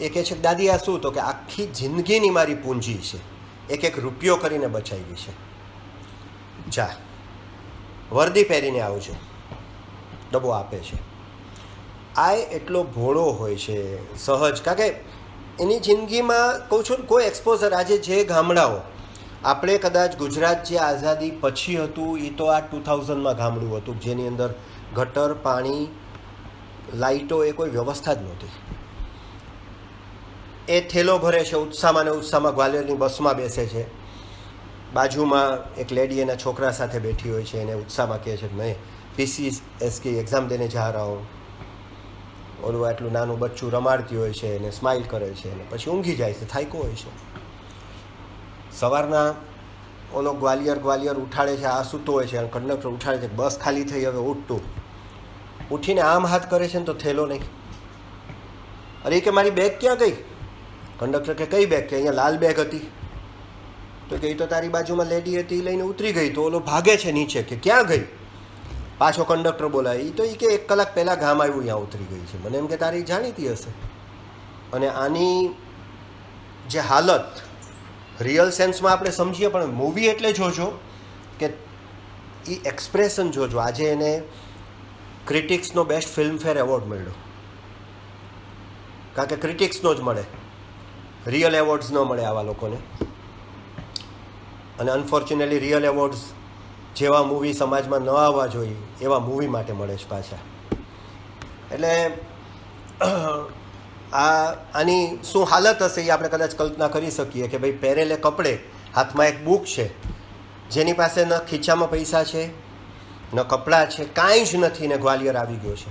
Speaker 1: એ કહે છે દાદી આ શું, તો કે આખી જિંદગીની મારી પૂંજી છે, એક રૂપિયો કરીને બચાવી છે. જા વર્દી પહેરીને આવજો. ડબ્બો આપે છે. આ એટલો ભોળો હોય છે, સહજ, કારણ કે એની જિંદગીમાં કહું છું ને કોઈ એક્સપોઝર. આજે જે ગામડાઓ આપણે કદાચ ગુજરાત જે આઝાદી પછી હતું એ તો આ 2000માં ગામડું હતું જેની અંદર ગટર, પાણી, લાઇટો એ કોઈ વ્યવસ્થા જ નહોતી. એ થેલો ભરે છે, ઉત્સાહમાં ને ઉત્સાહમાં ગ્વાલિયરની બસમાં બેસે છે. બાજુમાં એક લેડી એના છોકરા સાથે બેઠી હોય છે, એને ઉત્સાહમાં કહે છે કે મેં પીસીએસ की એક્ઝામ દેને જા રહા હું. ઓલું આટલું નાનું બચ્ચું રમાડતી હોય છે, એને સ્માઇલ કરે છે, અને પછી ઊંઘી જાય છે, થાક્યો હોય છે. સવારના ઓલો ગ્વાલિયર ઉઠાડે છે, આ સૂતો હોય છે, અને કંડક્ટર ઉઠાડે છે, બસ ખાલી થઈ હવે ઉઠતું. ઉઠીને આમ હાથ કરે છે ને તો થેલો નહીં. અરે કે મારી બેગ ક્યાં ગઈ? કંડક્ટર કે કઈ બેગ? કે અહીંયા લાલ બેગ હતી. તો કે એ તો તારી બાજુમાં લેડી હતી, લઈને ઉતરી ગઈ. તો ઓલો ભાગે છે નીચે કે ક્યાં ગઈ? પાછો કંડક્ટર બોલાય. એ તો એ કે 1 કલાક પહેલાં ગામ આવ્યું ત્યાં ઉતરી ગઈ છે. મને એમ કે તારી જાણીતી હશે. અને આની જે હાલત રિયલ સેન્સમાં આપણે સમજીએ, પણ મૂવી એટલે જોજો કે એ એક્સપ્રેશન જોજો. આજે એને ક્રિટિક્સનો બેસ્ટ ફિલ્મફેર એવોર્ડ મળ્યો, કારણ કે ક્રિટિક્સનો જ મળે, રિયલ એવોર્ડ્સ ન મળે આવા લોકોને. અને અનફોર્ચ્યુનેટલી રિયલ એવોર્ડ્સ જેવા મૂવી સમાજમાં ન આવવા જોઈએ એવા મૂવી માટે મળે છે પાછા. એટલે આની શું હાલત હશે એ આપણે કદાચ કલ્પના કરી શકીએ કે ભાઈ પહેરેલે કપડે, હાથમાં એક બુક છે, જેની પાસે ન ખીચામાં પૈસા છે, ન કપડાં છે, કાંઈ જ નથી, ને ગ્વાલિયર આવી ગયો છે.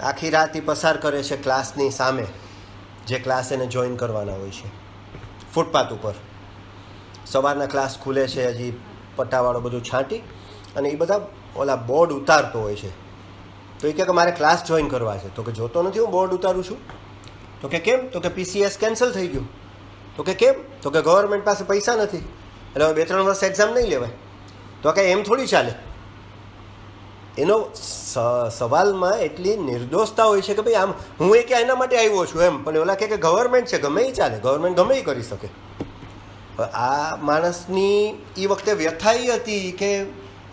Speaker 1: આખી રાત એ પસાર કરે છે ક્લાસની સામે, જે ક્લાસ એને જોઈન કરવાના હોય છે, ફૂટપાથ ઉપર. સવારના ક્લાસ ખુલે છે, હજી પટ્ટાવાળો બધું છાંટી, અને એ બધા ઓલા બોર્ડ ઉતારતો હોય છે. તો એ કહે કે મારે ક્લાસ જોઈન કરવા છે. તો કે જોતો નથી હું બોર્ડ ઉતારું છું. તો કે કેમ? તો કે પીસીએસ કેન્સલ થઈ ગયું. તો કે કેમ? તો કે ગવર્મેન્ટ પાસે પૈસા નથી, એટલે હવે 2-3 વર્ષ એક્ઝામ નહીં લેવાય. તો કે એમ થોડી ચાલે. એનો સવાલમાં એટલી નિર્દોષતા હોય છે કે ભાઈ આમ હું એ કે એના માટે આવ્યો છું એમ, પણ ઓલા કે ગવર્મેન્ટ છે, ગમે એ ચાલે, ગવર્મેન્ટ ગમે એ કરી શકે. આ માણસની એ વખતે વ્યથા એ હતી કે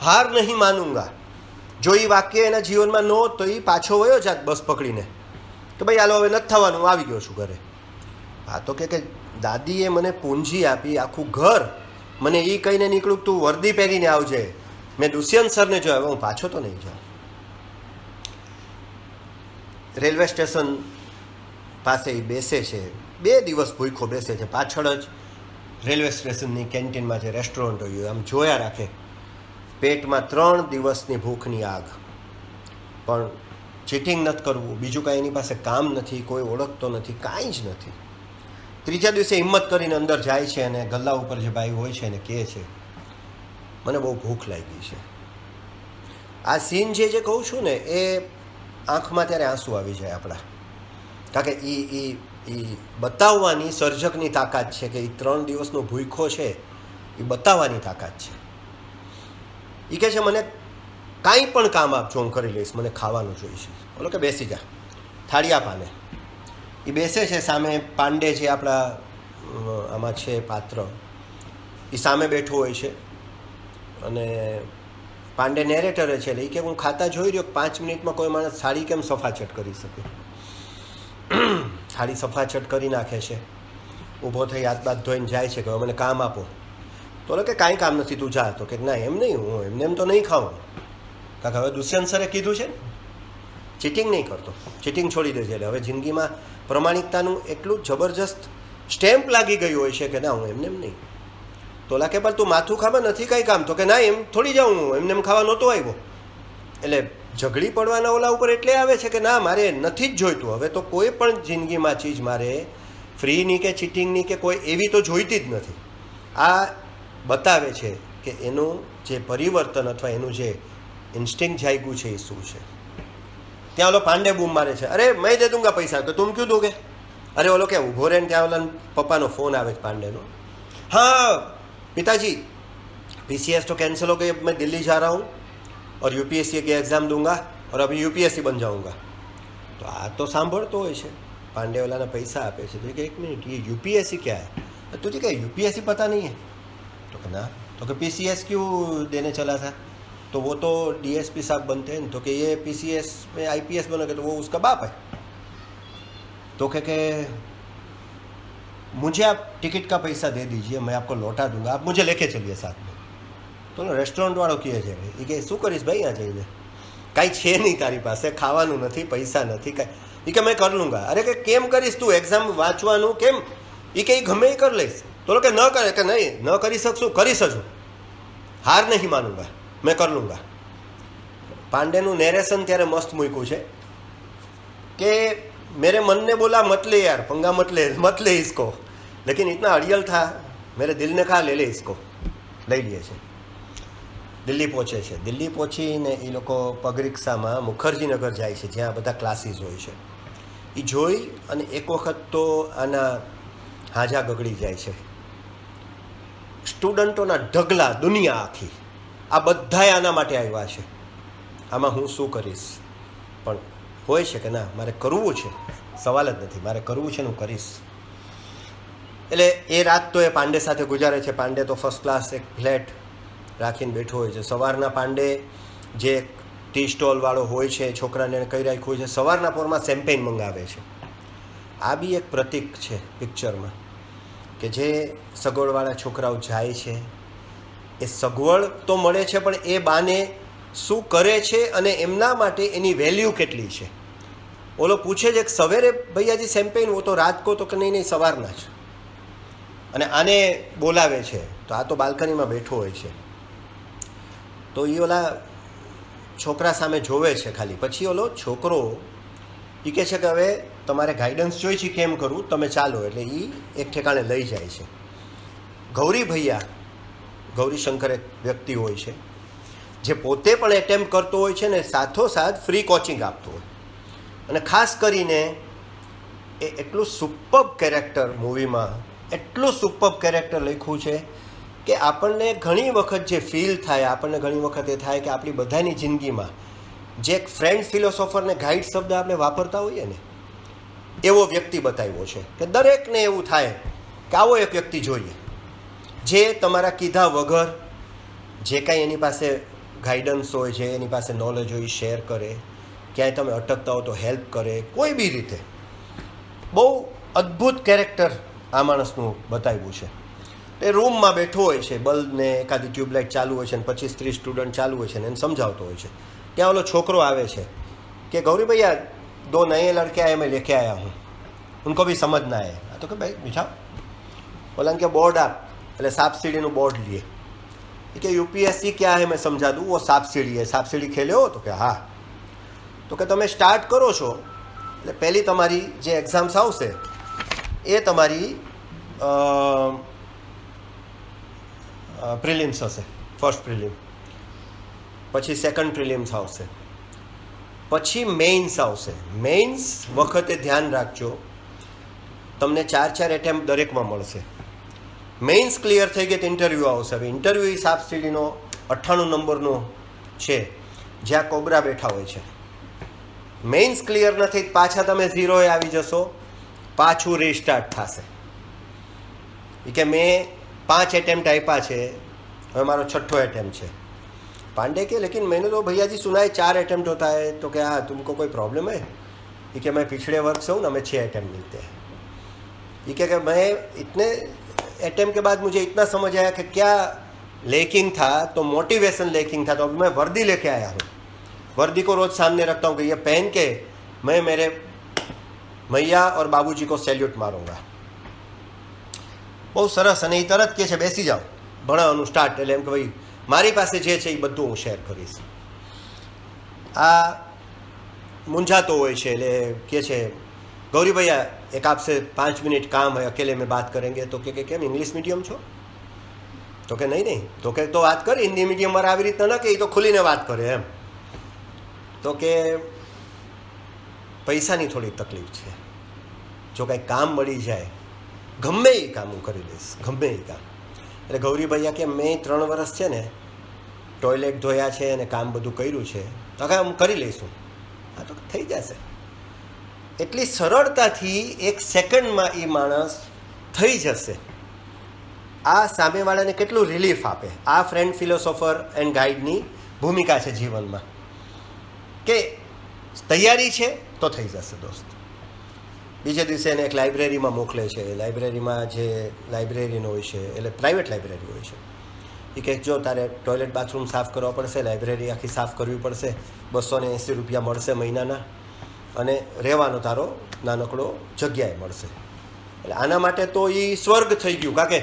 Speaker 1: હાર નહીં માનુંગા. જો એ વાક્ય એના જીવનમાં ન હોત તો એ પાછો વયો જાત બસ પકડીને કે ભાઈ હાલો હવે નથી થવાનું, આવી ગયો છું ઘરે. હા તો કે દાદીએ મને પૂંજી આપી, આખું ઘર મને એ કહીને નીકળું તું વર્દી પહેરીને આવજે. મેં દુષ્યંત સરને જોયા, હવે હું પાછો તો નહીં જાઉં. રેલવે સ્ટેશન પાસે એ બેસે છે, 2 દિવસ ભૂખો બેસે છે. પાછળ જ રેલવે સ્ટેશનની કેન્ટીનમાં જે રેસ્ટોરન્ટ હોય આમ જોયા રાખે. પેટમાં 3 દિવસની ભૂખની આગ, પણ ચીટિંગ નથી કરવું, બીજું કાંઈ એની પાસે કામ નથી, કોઈ ઓળખતો નથી, કાંઈ જ નથી. 3જા દિવસે હિંમત કરીને અંદર જાય છે અને ગલ્લા ઉપર જે ભાઈ હોય છે એને કહે છે મને બહુ ભૂખ લાગી છે. આ સીન જે કહું છું ને એ આંખમાં ત્યારે આંસુ આવી જાય આપણા, કારણ કે એ બતાવવાની સર્જકની તાકાત છે કે એ 3 દિવસનો ભૂખો છે, એ બતાવવાની તાકાત છે. એ કહે છે મને કાંઈ પણ કામ આપજો, હું કરી લઈશ, મને ખાવાનું જોઈશે. બોલો કે બેસી જા, થાળી આપાને. એ બેસે છે, સામે પાંડે જે આપણા આમાં છે પાત્ર, એ સામે બેઠો હોય છે અને પાંડે નેરેટરે છે. એટલે એ કે હું ખાતા જોઈ રહ્યો 5 મિનિટમાં કોઈ માણસ થાળી કેમ સફાચટ કરી શકે. થાળી સફાચટ કરી નાખે છે, ઊભો થઈ હાથ બાથ ધોઈને જાય છે કે હવે મને કામ આપો. તો કે કાંઈ કામ નથી, તું જા. તો કે ના એમ નહીં, હું એમને એમ તો નહીં ખાઉં, કારણ કે હવે દુષ્યંત સરે કીધું છે ને ચીટિંગ નહીં કરતો, ચીટિંગ છોડી દેજે. એટલે હવે જિંદગીમાં પ્રમાણિકતાનું એટલું જબરજસ્ત સ્ટેમ્પ લાગી ગયું હોય છે કે ના હું એમને એમ નહીં. તો કે પણ તું માથું ખાવા નથી કાંઈ કામ. તો કે ના એમ થોડી જાઉં, હું એમને એમ ખાવા નહોતો આવ્યો. એટલે ઝઘડી પડવાના ઓલા ઉપર એટલે આવે છે કે ના મારે નથી જ જોઈતું. હવે તો કોઈ પણ જિંદગીમાં ચીજ મારે ફ્રીની કે ચીટિંગની કે કોઈ એવી તો જોઈતી જ નથી. આ બતાવે છે કે એનું જે પરિવર્તન અથવા એનું જે ઇન્સ્ટિંક્ટ જાગ્યું છે એ શું છે. ત્યાં ઓલો પાંડે બૂમ મારે છે, અરે મેં દે દૂંગા પૈસા. તો તું ક્યું દોગે? અરે ઓલો કે ઊભો રહે ને ત્યાં ઓલા પપ્પાનો ફોન આવે છે પાંડેનો, हाँ पिताजी पीसीएस तो कैंसिल हो गई, अब मैं दिल्ली जा रहा हूँ और यूपीएससी की एग्ज़ाम दूंगा और अभी यूपीएससी बन जाऊंगा. तो आ तो सांभळतो હોય છે, પાંડેવાલાના પૈસા આપે છે. તો કે 1 मिनट ये यूपीएससी क्या है? तुझे क्या यूपीएससी पता नहीं है? तो कि ना. तो कि पीसीएस क्यों देने चला था? तो वो तो डीएसपी साहब बनते हैं. तो कि ये पीसीएस में आईपीएस बनोगे तो वो उसका बाप है. तो कि मुझे आप टिकट का पैसा दे दीजिए, मैं आपको लौटा दूंगा, आप मुझे लेके चलिए साथ में. तो રેસ્ટોરન્ટ વાળો કહે છે એ કે શું કરીશ ભાઈ આ જઈને? કાંઈ છે નહીં તારી પાસે, ખાવાનું નથી, પૈસા નથી, કાંઈ. એ કે મેં કર લૂંગા. અરે કે કેમ કરીશ તું? એક્ઝામ વાંચવાનું કેમ? એ કે ગમે એ કરી લઈશ. તો કે ન કરે, કે નહીં ન કરી શકશું, કરીશ જ, હાર નહીં માનુંગા, મેં કર લૂંગા. પાંડેનું નેરેશન ત્યારે મસ્ત મૂક્યું છે કે मेरे मन ने बोला मत ले यार, पंगा मत ले इसको, लेकिन इतना अड़ियल था, मेरे दिल ने कहा ले ले इसको. લઈ લે છે. દિલ્હી પહોંચે છે. દિલ્હી પહોંચીને એ લોકો પગ રિક્ષામાં મુખર્જીનગર જાય છે, જ્યાં બધા ક્લાસીસ હોય છે. એ જોઈ અને એક વખત તો આના હાજા ગગડી જાય છે. સ્ટુડન્ટોના ઢગલા, દુનિયા આખી, આ બધાય આના માટે આવ્યા છે, આમાં હું શું કરીશ? પણ હોય છે કે ના મારે કરવું છે, સવાલ જ નથી, મારે કરવું છે ને હું કરીશ. એટલે એ રાત તો એ પાંડે સાથે ગુજારે છે. પાંડે તો ફર્સ્ટ ક્લાસ એક ફ્લેટ રાખીને બેઠો હોય છે. સવારના પાંડે જે ટી સ્ટોલવાળો હોય છે, છોકરાને કહી રાખ્યું હોય છે, સવારના પોરમાં શેમ્પેન મંગાવે છે. આ બી એક પ્રતીક છે પિક્ચરમાં કે જે સગવડવાળા છોકરાઓ જાય છે, એ સગવડ તો મળે છે પણ એ બાને શું કરે છે અને એમના માટે એની વેલ્યુ કેટલી છે. ઓલો પૂછે છે કે સવેરે ભૈયાજી શેમ્પેન, वो तो रात को, तो કે નહીં સવારના જ. અને આને બોલાવે છે તો આ તો બાલ્કનીમાં બેઠો હોય છે. તો એ ઓલા છોકરા સામે જોવે છે ખાલી. પછી ઓલો છોકરો એ કહે છે કે હવે તમારે ગાઈડન્સ જોઈ છે, કેમ કરવું, તમે ચાલો. એટલે એ એક ઠેકાણે લઈ જાય છે. ગૌરી ભૈયા, ગૌરીશંકર એક વ્યક્તિ હોય છે જે પોતે પણ એટેમ્પ કરતો હોય છે ને સાથોસાથ ફ્રી કોચિંગ આપતો હોય. અને ખાસ કરીને એ એટલું સુપર્બ કેરેક્ટર મૂવીમાં, એટલું સુપર્બ કેરેક્ટર લખ્યું છે કે આપણને ઘણી વખત જે ફીલ થાય, આપણને ઘણી વખત એ થાય કે આપણી બધાની જિંદગીમાં જે એક ફ્રેન્ડ ફિલોસોફરને ગાઈડ શબ્દ આપણે વાપરતા હોઈએ ને, એવો વ્યક્તિ બતાવ્યો છે કે દરેકને એવું થાય કે આવો એક વ્યક્તિ જોઈએ. જે તમારા કીધા વગર જે કાંઈ એની પાસે ગાઈડન્સ હોય છે, એની પાસે નોલેજ હોય, શેર કરે, ક્યાંય તમે અટકતા હો તો હેલ્પ કરે, કોઈ બી રીતે. બહુ અદ્ભુત કેરેક્ટર આ માણસનું બતાવ્યું છે. એ રૂમમાં બેઠો હોય છે, બલ્બને એકાદી ટ્યુબલાઇટ ચાલુ હોય છે, ને 25-30 સ્ટુડન્ટ ચાલુ હોય છે, ને એને સમજાવતો હોય છે. ત્યાં ઓલો છોકરો આવે છે કે ગૌરી ભૈया 2 नए लड़के आए, मैं लेके आया हूँ, उनको भी समझ ना आए. तो कि भाई बिठाओ. बोला कि बोर्ड आप, એટલે सांप सीढ़ीનું બોર્ડ लिए કે યુપીએસસી ક્યાં હે મેં સમજા દઉં, વો सांप सीढ़ी है, सांप सीढ़ी खेले हो? तो કે હા. તો કે તમે સ્ટાર્ટ કરો છો એટલે પહેલી તમારી જે એક્ઝામ્સ આવશે એ તમારી પ્રિલિમ્સ હશે, ફર્સ્ટ પ્રિલિમ, પછી સેકન્ડ પ્રિલિમ્સ આવશે, પછી મેઇન્સ આવશે. મેઇન્સ વખતે ધ્યાન રાખજો, તમને 4 એટેમ્પ દરેકમાં મળશે. મેઇન્સ ક્લિયર થઈ ગઈ તો ઇન્ટરવ્યૂ આવશે. હવે ઇન્ટરવ્યૂ સાપ સીડીનો 98 નંબરનો છે, જ્યાં કોબરા બેઠા હોય છે. મેઇન્સ ક્લિયર નથી, પાછા તમે 0એ આવી જશો, પાછું રીસ્ટાર્ટ થશે. એ કે મેં 5 એટેમ્પ્ટ આપ્યા છે, હવે મારો 6ठो एटेम्प्ट है. पांडे के लेकिन मैंने तो भैया जी सुना है 4 एटेम्प्ट होता है. तो क्या तुमको कोई प्रॉब्लम है? ये कि मैं पिछड़े वर्ग से हूँ ना, हमें 6 एटेम्प्ट मिलते हैं. ये क्या मैं इतने एटेम्प्ट के बाद मुझे इतना समझ आया कि क्या लेकिंग था, तो मोटिवेशन लेकिंग था. तो अभी मैं वर्दी लेके आया हूँ, वर्दी को रोज़ सामने रखता हूँ कि ये पहन के मैं मेरे मैया और बाबूजी को सेल्यूट मारूंगा. બહુ સરસ. અને એ તરત કહે છે બેસી જાઓ, ભણાવવાનું સ્ટાર્ટ. એટલે એમ કે ભાઈ મારી પાસે જે છે એ બધું હું શેર કરીશ. આ મૂંઝાતો હોય છે એટલે કહે છે ગૌરી ભૈया एक आपसे 5 मिनट काम है, अकेले में बात करेंगे. तो કે કેમ ઇંગ્લિશ મીડિયમ છો? તો કે નહીં. તો કે તો વાત કરી હિન્દી મીડિયમ વાળા આવી રીતના ન કે એ તો ખુલીને વાત કરે એમ. તો કે પૈસાની થોડી તકલીફ છે, જો કાંઈ કામ મળી જાય ગમે એ કામ હું કરી લઈશ, ગમે એ કામ. એટલે ગૌરી ભૈયા કે મેં 3 વર્ષ છે ને ટોયલેટ ધોયા છે અને કામ બધું કર્યું છે, તો કાંઈ હું કરી લઈશું. હા તો થઈ જશે. એટલી સરળતાથી 1 સેકન્ડમાં એ માણસ થઈ જશે. આ સામેવાળાને કેટલું રિલીફ આપે. આ ફ્રેન્ડ ફિલોસોફર એન્ડ ગાઈડની ભૂમિકા છે જીવનમાં, કે તૈયારી છે તો થઈ જશે દોસ્ત. બીજે દિવસે એને એક લાઇબ્રેરીમાં મોકલે છે. લાઇબ્રેરીમાં જે લાઇબ્રેરીનો હોય છે, એટલે પ્રાઇવેટ લાઇબ્રેરી હોય છે. એ કહે જો તારે ટોયલેટ બાથરૂમ સાફ કરવા પડશે, લાઇબ્રેરી આખી સાફ કરવી પડશે, 280 રૂપિયા મળશે મહિનાના, અને રહેવાનો તારો નાનકડો જગ્યાએ મળશે. એટલે આના માટે તો એ સ્વર્ગ થઈ ગયું, કારણ કે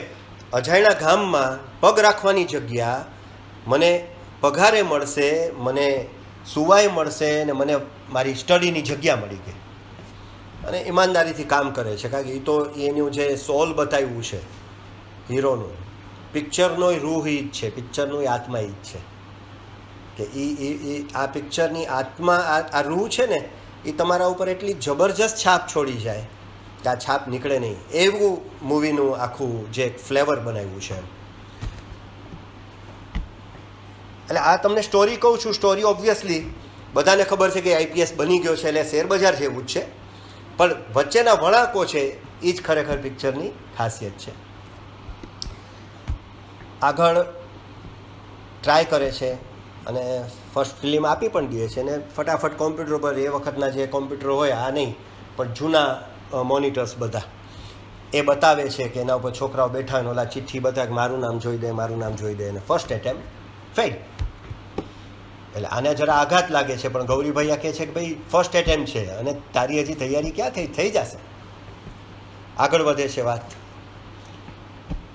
Speaker 1: અજાણ્યા ગામમાં પગ રાખવાની જગ્યા, મને પગારે મળશે, મને સુવાય મળશે, અને મને મારી સ્ટડીની જગ્યા મળી ગઈ. અને ઈમાનદારીથી કામ કરે છે, કારણ કે એ તો એનું જે સોલ બતાવ્યું છે હીરોનું, પિક્ચરનો રૂહ એ જ છે, પિક્ચરનો આત્મા એ જ છે. કે એ આ પિક્ચરની આત્મા, આ રૂહ છે ને, એ તમારા ઉપર એટલી જબરજસ્ત છાપ છોડી જાય કે આ છાપ નીકળે નહીં. એવું મૂવીનું આખું જે ફ્લેવર બનાવ્યું છે. એટલે આ તમને સ્ટોરી કહું છું. સ્ટોરી ઓબ્વિયસલી બધાને ખબર છે કે આઈપીએસ બની ગયો છે, એટલે શેરબજાર જેવું જ છે, પણ વચ્ચેના વળાંકો છે એ જ ખરેખર પિક્ચરની ખાસિયત છે. આગળ ટ્રાય કરે છે અને ફર્સ્ટ ફિલ્મ આપી પણ દે છે, અને ફટાફટ કોમ્પ્યુટર પર, એ વખતના જે કોમ્પ્યુટર હોય આ નહીં પણ જૂના મોનિટર્સ બધા, એ બતાવે છે કે એના ઉપર છોકરાઓ બેઠા હોય, ઓલા ચિઠ્ઠી બતાવે કે મારું નામ જોઈ દે, મારું નામ જોઈ દે, અને ફર્સ્ટ એટેમ્પ ફેલ. એટલે આને જરા આઘાત લાગે છે, પણ ગૌરી ભૈયા કહે છે કે ભાઈ ફર્સ્ટ એટેમ્પ છે અને તારી હજી તૈયારી ક્યાં થઈ જશે. આગળ વધે છે વાત.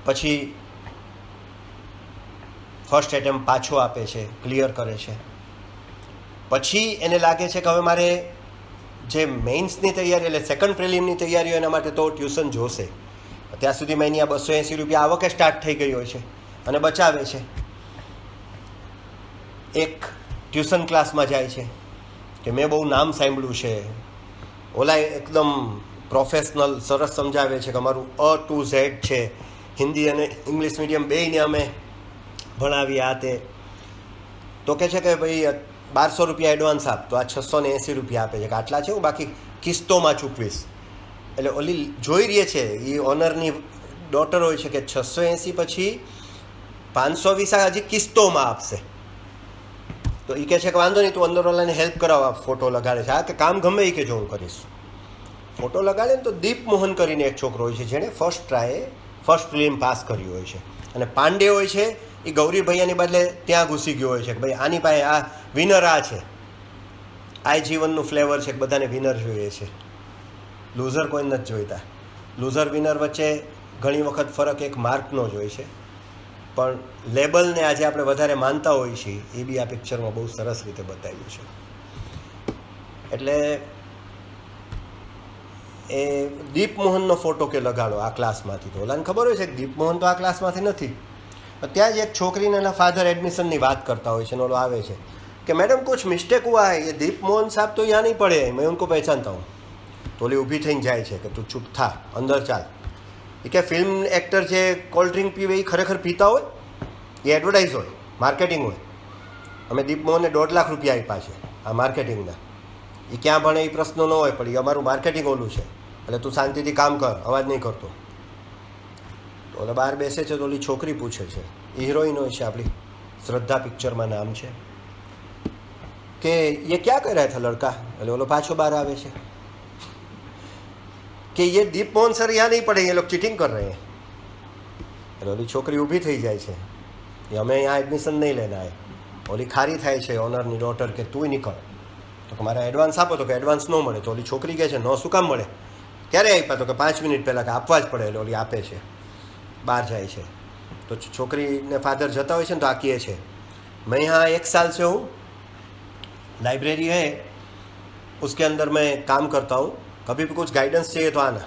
Speaker 1: પછી ફર્સ્ટ એટેમ્પ પાછો આપે છે, ક્લિયર કરે છે. પછી એને લાગે છે કે હવે મારે જે મેઇન્સની તૈયારી, એટલે સેકન્ડ પ્રિલિમની તૈયારી હોય એના માટે તો ટ્યુશન જોશે. ત્યાં સુધીમાં એની આ 280 રૂપિયા આવકે સ્ટાર્ટ થઈ ગઈ હોય છે, અને બચાવે છે. એક ટ્યુશન ક્લાસમાં જાય છે કે મેં બહુ નામ સાંભળ્યું છે, ઓલા એકદમ પ્રોફેશનલ સરસ સમજાવે છે કે અમારું A to Z છે, હિન્દી અને ઇંગ્લિશ મીડિયમ બેયને અમે ભણાવી આ તે. તો કહે છે કે ભાઈ 1200 રૂપિયા એડવાન્સ આપ. તો આ 680 રૂપિયા આપે છે કે આટલા છે, હું બાકી કિસ્તોમાં ચૂકવીશ. એટલે ઓલી જોઈ રહી છે એ ઓનરની ડોટર હોય છે કે 680 પછી 500 વિસા હજી કિસ્તોમાં આપશે. તો એ કહે છે કે વાંધો નહીં, તું અંદરવાળાને હેલ્પ કરાવવા ફોટો લગાડે છે. હા કે કામ ગમે એ કે જો હું કરીશ. ફોટો લગાડે ને તો દીપ મોહન કરીને એક છોકરો હોય છે જેણે ફર્સ્ટ ફિલ્મ પાસ કર્યું હોય છે. અને પાંડે હોય છે એ ગૌરી ભૈયાની બદલે ત્યાં ઘૂસી ગયો હોય છે કે ભાઈ આની પાસે આ વિનર આ છે, આ જીવનનું ફ્લેવર છે કે બધાને વિનર જોઈએ છે, લૂઝર કોઈ નથી જોઈતા. લૂઝર વિનર વચ્ચે ઘણી વખત ફરક એક માર્કનો જ હોય છે. પણ લેબલને આજે આપણે વધારે માનતા હોઈએ છીએ એ બી આ પિક્ચરમાં બહુ સરસ રીતે બતાવ્યું છે. એટલે એ દીપ મોહનનો ફોટો કે લગાડો આ ક્લાસમાંથી, તો ઓલાને ખબર હોય છે કે દીપ મોહન તો આ ક્લાસમાંથી નથી. ત્યાં જ એક છોકરીને એના ફાધર એડમિશનની વાત કરતા હોય છે ને ઓલો આવે છે कि मैडम कुछ मिस्टेक हुआ है, ये दीप मोहन साहब तो यहाँ नहीं पढ़े हैं, मैं उनको पहचानता हूँ. तो ओली ઊભી થઈને જાય છે કે તું ચૂપ થા, અંદર ચાલ. એ કે ફિલ્મ એક્ટર જે કોલ્ડ ડ્રિંક પીવે એ ખરેખર પીતા હોય, એ એડવર્ટાઇઝ હોય, માર્કેટિંગ હોય. અમે દીપ મોહનને 1.5 લાખ રૂપિયા આપ્યા છે આ માર્કેટિંગના. એ ક્યાં ભણે એ પ્રશ્ન ન હોય, પણ એ અમારું માર્કેટિંગ ઓલું છે, એટલે તું શાંતિથી કામ કર, અવાજ નહીં કરતો. તો ઓલા બહાર બેસે છે તો ઓલી છોકરી પૂછે છે, એ હિરોઈન હોય છે આપણી, શ્રદ્ધા પિક્ચરમાં નામ છે, કે ये क्या कर रहा था लड़का. એટલે ઓલો પાછો બહાર આવે છે કે ये दीप मोहन सर यहाँ नहीं पढ़े, ये लोग चीटिंग कर रहे हैं. એટલે ઓલી છોકરી ઊભી થઈ જાય છે, એ અમે यहाँ એડમિશન નહીં લેના આય. ઓલી ખારી થાય છે ઓનરની ડોટર કે તું નીકળ. તો કે મારે એડવાન્સ આપો, તો કે એડવાન્સ ન મળે. તો ઓલી છોકરી કહે છે ન શું કામ મળે, ક્યારે આપ્યા, તો કે 5 મિનિટ પહેલાં કે આપવા જ પડે. એટલે ઓલી આપે છે, બહાર જાય છે. તો છોકરીને ફાધર જતા હોય છે ને તો આ કહે છે मैं यहाँ 1 साल से हूँ, लाइब्रेरी है उसके अंदर मैं काम करता हूँ, कभी भी कुछ गाइडेंस चाहिए तो आना.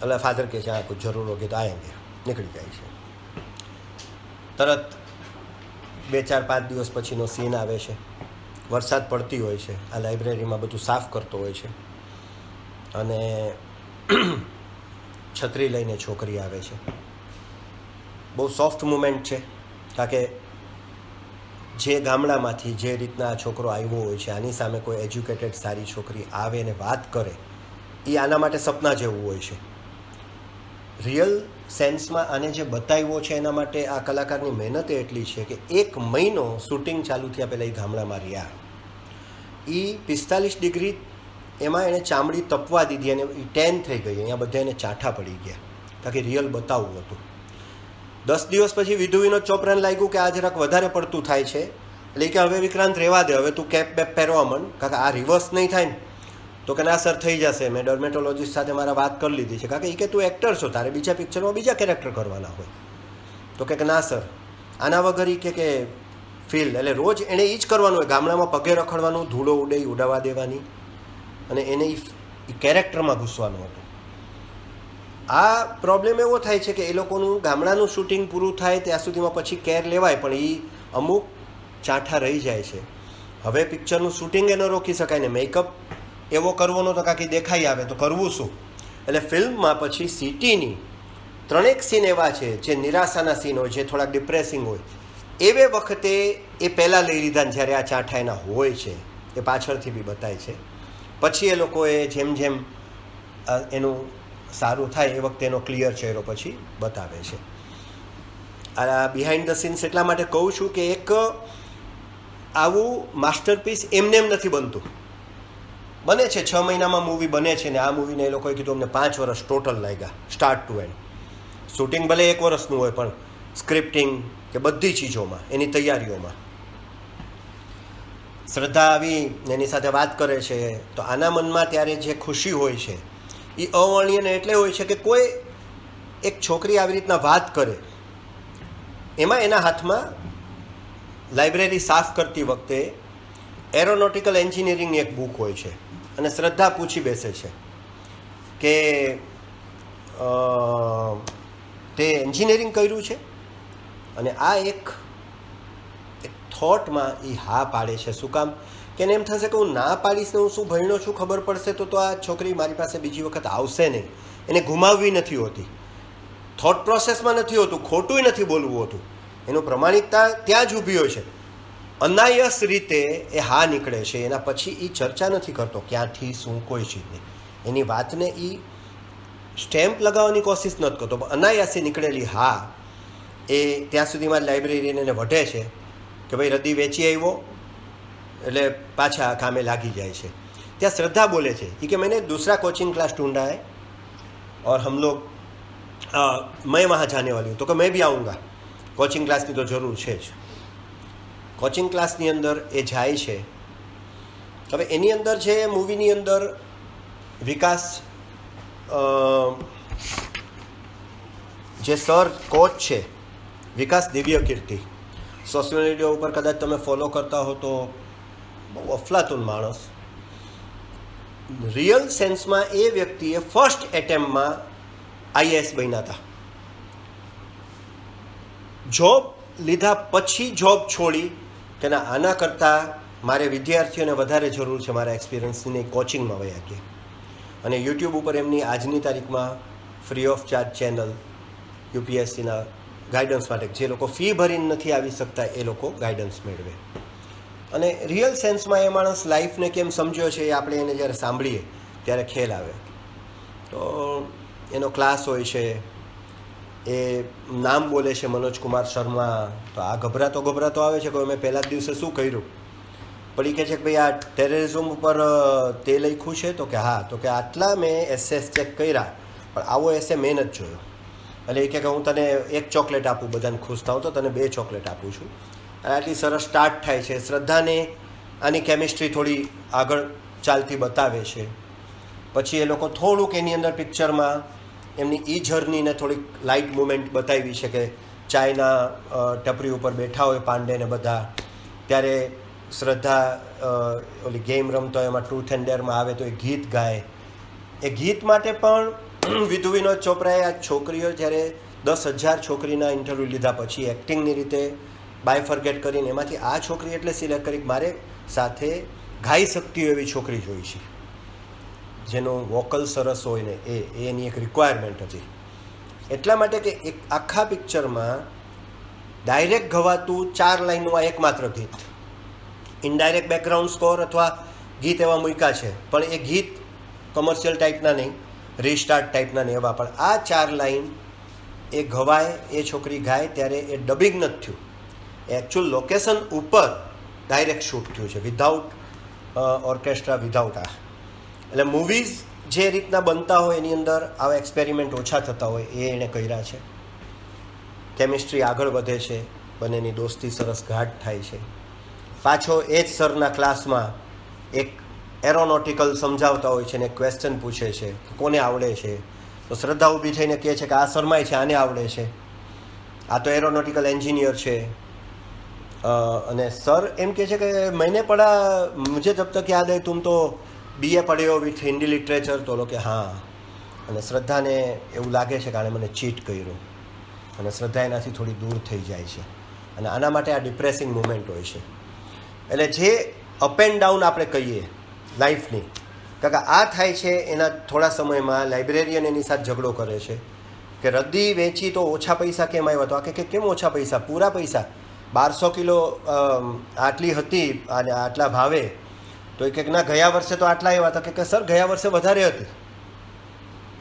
Speaker 1: એટલે ફાધર કહે છે હા कुछ જરૂર હોગી તો આएंगे. નીકળી જાય છે. તરત 2-4-5 દિવસ પછીનો સીન આવે છે. વરસાદ પડતી હોય છે, આ લાઇબ્રેરીમાં બધું સાફ કરતો હોય છે અને છત્રી લઈને છોકરી આવે છે. બહુ સોફ્ટ મુમેન્ટ છે, કારણ કે જે ગામડામાંથી જે રીતના આ છોકરો આવ્યો હોય છે, આની સામે કોઈ એજ્યુકેટેડ સારી છોકરી આવે અને વાત કરે, એ આના માટે સપના જેવું હોય છે. રિયલ સેન્સમાં આને જે બતાવ્યો છે એના માટે આ કલાકારની મહેનત એટલી છે કે 1 મહિનો શૂટિંગ ચાલુ થયા પહેલાં એ ગામડામાં રહ્યા. એ 45 ડિગ્રી એમાં એણે ચામડી તપવા દીધી અને એ ટેન થઈ ગઈ. અહીંયા બધા એને ચાઠા પડી ગયા, કારણ કે રિયલ બતાવવું હતું. 10 દિવસ પછી વિધુ વિનોદ ચોપરાને લાગ્યું કે આ જરાક વધારે પડતું થાય છે, એટલે કે હવે વિક્રાંત રહેવા દે, હવે તું કેપ બેપ પહેરવા માંડ, કારણ કે આ રિવર્સ નહીં થાય ને. તો કે ના સર થઈ જશે, મેં ડર્મેટોલોજીસ્ટ સાથે મારા વાત કરી લીધી છે, કારણ કે એ કે તું એક્ટર છો, તારે બીજા પિક્ચરમાં બીજા કેરેક્ટર કરવાના હોય. તો કે ના સર આના વગર એ કે ફીલ, એટલે રોજ એણે એ જ કરવાનું હોય, ગામડામાં પગે રખડવાનું, ધૂળો ઉડે ઉડાવવા દેવાની, અને એને એ કેરેક્ટરમાં ઘૂસવાનું હતું. આ પ્રોબ્લેમ એવો થાય છે કે એ લોકોનું ગામડાનું શૂટિંગ પૂરું થાય ત્યાં સુધીમાં પછી કેર લેવાય, પણ એ અમુક ચાઠા રહી જાય છે. હવે પિક્ચરનું શૂટિંગ એ ન રોકી શકાય ને મેકઅપ એવો કરવો નહોતો, કાંકી દેખાઈ આવે તો કરવું શું. એટલે ફિલ્મમાં પછી સિટીની 3 સીન એવા છે જે નિરાશાના સીન હોય, જે થોડાક ડિપ્રેસિંગ હોય. એવે વખતે એ પહેલાં લઈ લીધા ને જ્યારે આ ચાઠા એના હોય છે એ પાછળથી બી બતાય છે. પછી એ લોકોએ જેમ જેમ એનું સારું થાય એ વખતે એનો ક્લિયર ચહેરો પછી બતાવે છે. આ બિહાઇન્ડ ધ સીન્સ એટલા માટે કહું છું કે એક આવું માસ્ટરપીસ એમને એમ નથી બનતું. બને છે 6 મહિનામાં મૂવી બને છે, ને આ મૂવીને એ લોકોએ કીધું અમને 5 વર્ષ ટોટલ લાગ્યા સ્ટાર્ટ ટુ એન્ડ. શૂટિંગ ભલે 1 વર્ષનું હોય, પણ સ્ક્રિપ્ટિંગ કે બધી ચીજોમાં એની તૈયારીઓમાં. શ્રદ્ધા આવી એની સાથે વાત કરે છે તો આના મનમાં ત્યારે જે ખુશી હોય છે એ અવર્ણનીય એટલે હોય છે કે કોઈ એક છોકરી આવી રીતના વાત કરે, એમાં એના હાથમાં લાઇબ્રેરી સાફ કરતી વખતે એરોનોટિકલ એન્જિનિયરિંગની એક બુક હોય છે, અને શ્રદ્ધા પૂછી બેસે છે કે તે એન્જિનિયરિંગ કર્યું છે, અને આ એક થોટમાં એ હા પાડે છે. શું કામ કે એને એમ થશે કે હું ના પાડીશ ને હું શું ભણ્યો છું ખબર પડશે તો આ છોકરી મારી પાસે બીજી વખત આવશે નહીં. એને ગુમાવવી નથી હોતી, થોટ પ્રોસેસમાં નથી હોતું, ખોટું નથી બોલવું હોતું, એનું પ્રમાણિકતા ત્યાં જ ઊભી હોય છે. અનાયસ રીતે એ હા નીકળે છે, એના પછી એ ચર્ચા નથી કરતો ક્યાંથી શું કોઈ ચીજની. એની વાતને એ સ્ટેમ્પ લગાવવાની કોશિશ નથી કરતો, પણ અનાયાસે નીકળેલી હા એ ત્યાં સુધીમાં લાઇબ્રેરિયન એને વઢે છે કે ભાઈ રદ્દી વેચી આવ્યો એટલે પાછા કામે લાગી જાય છે. ત્યાં શ્રદ્ધા બોલે છે એ કે मैंने दूसरा कोचिंग क्लास ढूंढा है और हम लोग मैं वहाँ जाने वाली हूँ, तो कि मैं भी आऊँगा, કોચિંગ ક્લાસની તો જરૂર છે જ. કોચિંગ ક્લાસની અંદર એ જાય છે. હવે એની અંદર છે મૂવીની અંદર વિકાસ જે સર કોચ છે વિકાસ દિવ્યકીર્તિ, સોશિયલ મીડિયા ઉપર કદાચ તમે ફોલો કરતા હો તો બહુ અફલાતુન માણસ. રિયલ સેન્સમાં એ વ્યક્તિએ ફર્સ્ટ એટેમ્પમાં આઈએએસ બન્યા હતા. જોબ લીધા પછી જોબ છોડી કે ના આના કરતાં મારે વિદ્યાર્થીઓને વધારે જરૂર છે મારા એક્સપિરિયન્સની કોચિંગમાં વયા ગયા. અને યુટ્યુબ ઉપર એમની આજની તારીખમાં ફ્રી ઓફ ચાર્જ ચેનલ યુપીએસસીના ગાઈડન્સ માટે, જે લોકો ફી ભરીને નથી આવી શકતા એ લોકો ગાઈડન્સ મેળવે. અને રિયલ સેન્સમાં એ માણસ લાઈફને કેમ સમજ્યો છે એ આપણે એને જ્યારે સાંભળીએ ત્યારે ખ્યાલ આવે. તો એનો ક્લાસ હોય છે, એ નામ બોલે છે મનોજ કુમાર શર્મા. તો આ ગભરાતો આવે છે કે મેં પહેલા જ દિવસે શું કર્યું, પણ એ કહે છે કે ભાઈ આ ટેરરિઝમ ઉપર તે લખ્યું છે, તો કે હા, તો કે આટલા મેં એસેસ ચેક કર્યા પણ આવો એસે મેં જ જોયો. એટલે એ કહે કે હું તને 1 ચોકલેટ આપું, બધાને ખુશ થાઉં તો તને 2 ચોકલેટ આપું છું. આટલી સરસ સ્ટાર્ટ થાય છે. શ્રદ્ધાને આની કેમિસ્ટ્રી થોડી આગળ ચાલતી બતાવે છે. પછી એ લોકો થોડુંક એની અંદર પિક્ચરમાં એમની ઈ જર્નીને થોડીક લાઇટ મુમેન્ટ બતાવી છે કે ચાયના ટપરી ઉપર બેઠા હોય પાંડેને બધા, ત્યારે શ્રદ્ધા ઓલી ગેમ રમતો એમાં ટ્રુથ એન્ડ ડેરમાં આવે તો એ ગીત ગાય. એ ગીત માટે પણ વિધુ વિનોદ ચોપરાએ આ છોકરીઓ જ્યારે 10,000 છોકરીના ઇન્ટરવ્યૂ લીધા પછી એક્ટિંગની રીતે બાયફર્ગેટ કરીને એમાંથી આ છોકરી એટલે સિલેક્ટ કરી મારે સાથે ગાઈ શકતી હોય એવી છોકરી જોઈ છે, જેનો વોકલ સરસ હોય ને એની એક રિક્વાયરમેન્ટ હતી. એટલા માટે કે એક આખા પિક્ચરમાં ડાયરેક્ટ ગવાતું 4 લાઇનનું આ એકમાત્ર ગીત, ઇનડાયરેક્ટ બેકગ્રાઉન્ડ સ્કોર અથવા ગીત એવા મૂક્યા છે પણ એ ગીત કમર્શિયલ ટાઈપના નહીં, રીસ્ટાર્ટ ટાઈપના નહીં એવા, પણ આ 4 લાઇન એ ગવાય, એ છોકરી ગાય ત્યારે એ ડબિંગ નથી થયું, એકચ્યુઅલ લોકેશન ઉપર ડાયરેક્ટ શૂટ થયું છે વિધાઉટ ઓર્કેસ્ટ્રા, વિધાઉટ આ. એટલે મૂવીઝ જે રીતના બનતા હોય એની અંદર આવા એક્સપેરિમેન્ટ ઓછા થતા હોય એ એણે કર્યા છે. કેમિસ્ટ્રી આગળ વધે છે, બંનેની દોસ્તી સરસ ગાઢ થાય છે. પાછો એ જ સરના ક્લાસમાં એક એરોનોટિકલ સમજાવતા હોય છે ને ક્વેશ્ચન પૂછે છે કે કોને આવડે છે, તો શ્રદ્ધા ઊભી થઈને કહે છે કે આ શરમાય છે, આને આવડે છે, આ તો એરોનોટિકલ એન્જિનિયર છે. અને સર એમ કહે છે કે मैंने पढ़ा, मुझे जब तक याद है तुम तो BA पढ़े हो विथ हिंदी लिटरेचर, तो लोग કે હા. અને શ્રદ્ધાને એવું લાગે છે કે આણે મને ચીટ કર્યું અને શ્રદ્ધા એનાથી થોડી દૂર થઈ જાય છે. અને આના માટે આ ડિપ્રેસિંગ મુમેન્ટ હોય છે. એટલે જે અપ એન્ડ ડાઉન આપણે કહીએ લાઈફની, કારણ કે આ થાય છે એના થોડા સમયમાં લાઇબ્રેરિયન એની સાથે ઝઘડો કરે છે કે રદ્દી વેચી તો ઓછા પૈસા કેમ આવ્યા, તો આ કે કેમ ઓછા પૈસા, પૂરા પૈસા 1200 કિલો આટલી હતી અને આટલા ભાવે, તો એ કહે ના ગયા વર્ષે તો આટલા આવ્યા હતા. કે સર ગયા વર્ષે વધારે હતી.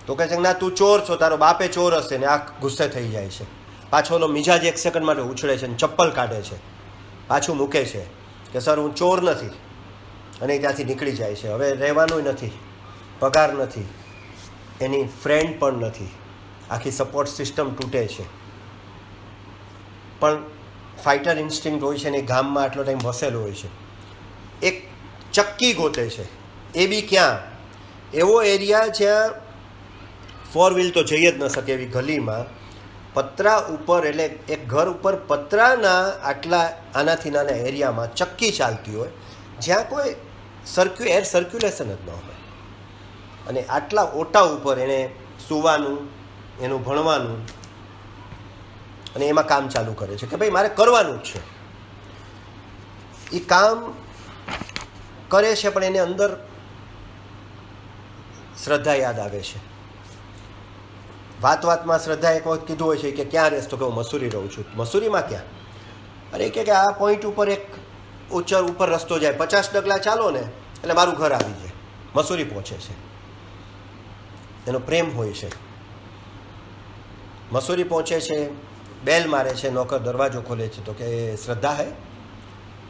Speaker 1: તો કહે છે ના તું ચોર છો, તારો બાપે ચોર હશે, ને આ ગુસ્સે થઈ જાય છે. પાછો ઓલો મિજાજ 1 સેકન્ડ માટે ઉછળે છે ને ચપ્પલ કાઢે છે, પાછું મૂકે છે કે સર હું ચોર નથી, અને ત્યાંથી નીકળી જાય છે. હવે રહેવાનું નથી, પગાર નથી, એની ફ્રેન્ડ પણ નથી, આખી સપોર્ટ સિસ્ટમ તૂટે છે. પણ ફાઇટર ઇન્સ્ટિંક્ટ હોય છે ને ગામમાં આટલો ટાઈમ વસેલો હોય છે. એક ચક્કી ગોતે છે, એ બી ક્યાં, એવો એરિયા જ્યાં 4 વ્હીલ તો જઈ જ ન શકે એવી ગલીમાં, પતરા ઉપર, એટલે એક ઘર ઉપર પતરાના આટલા આનાથી નાના એરિયામાં ચક્કી ચાલતી હોય, જ્યાં કોઈ એર સર્ક્યુલેશન જ ન હોય. અને આટલા ઓટા ઉપર એણે સૂવાનું, એનું ભણવાનું, અને એમાં કામ ચાલુ કરે છે કે ભાઈ મારે કરવાનું જ છે. એ કામ કરે છે પણ એને અંદર શ્રદ્ધા યાદ આવે છે. વાતમાં શ્રદ્ધા એક વખત કીધું હોય છે કે ક્યાં રહેશ, તો કે હું મસૂરી રહું છું. મસૂરીમાં ક્યાં? અરે કે આ પોઈન્ટ ઉપર એક ઉપર રસ્તો જાય, 50 ડગલા ચાલો ને એટલે મારું ઘર આવી જાય, મસૂરી પહોંચે છે. એનો પ્રેમ હોય છે. મસૂરી પહોંચે છે, બેલ મારે છે, નौकर दरवाज़ो खोले છે तो કે श्रद्धा है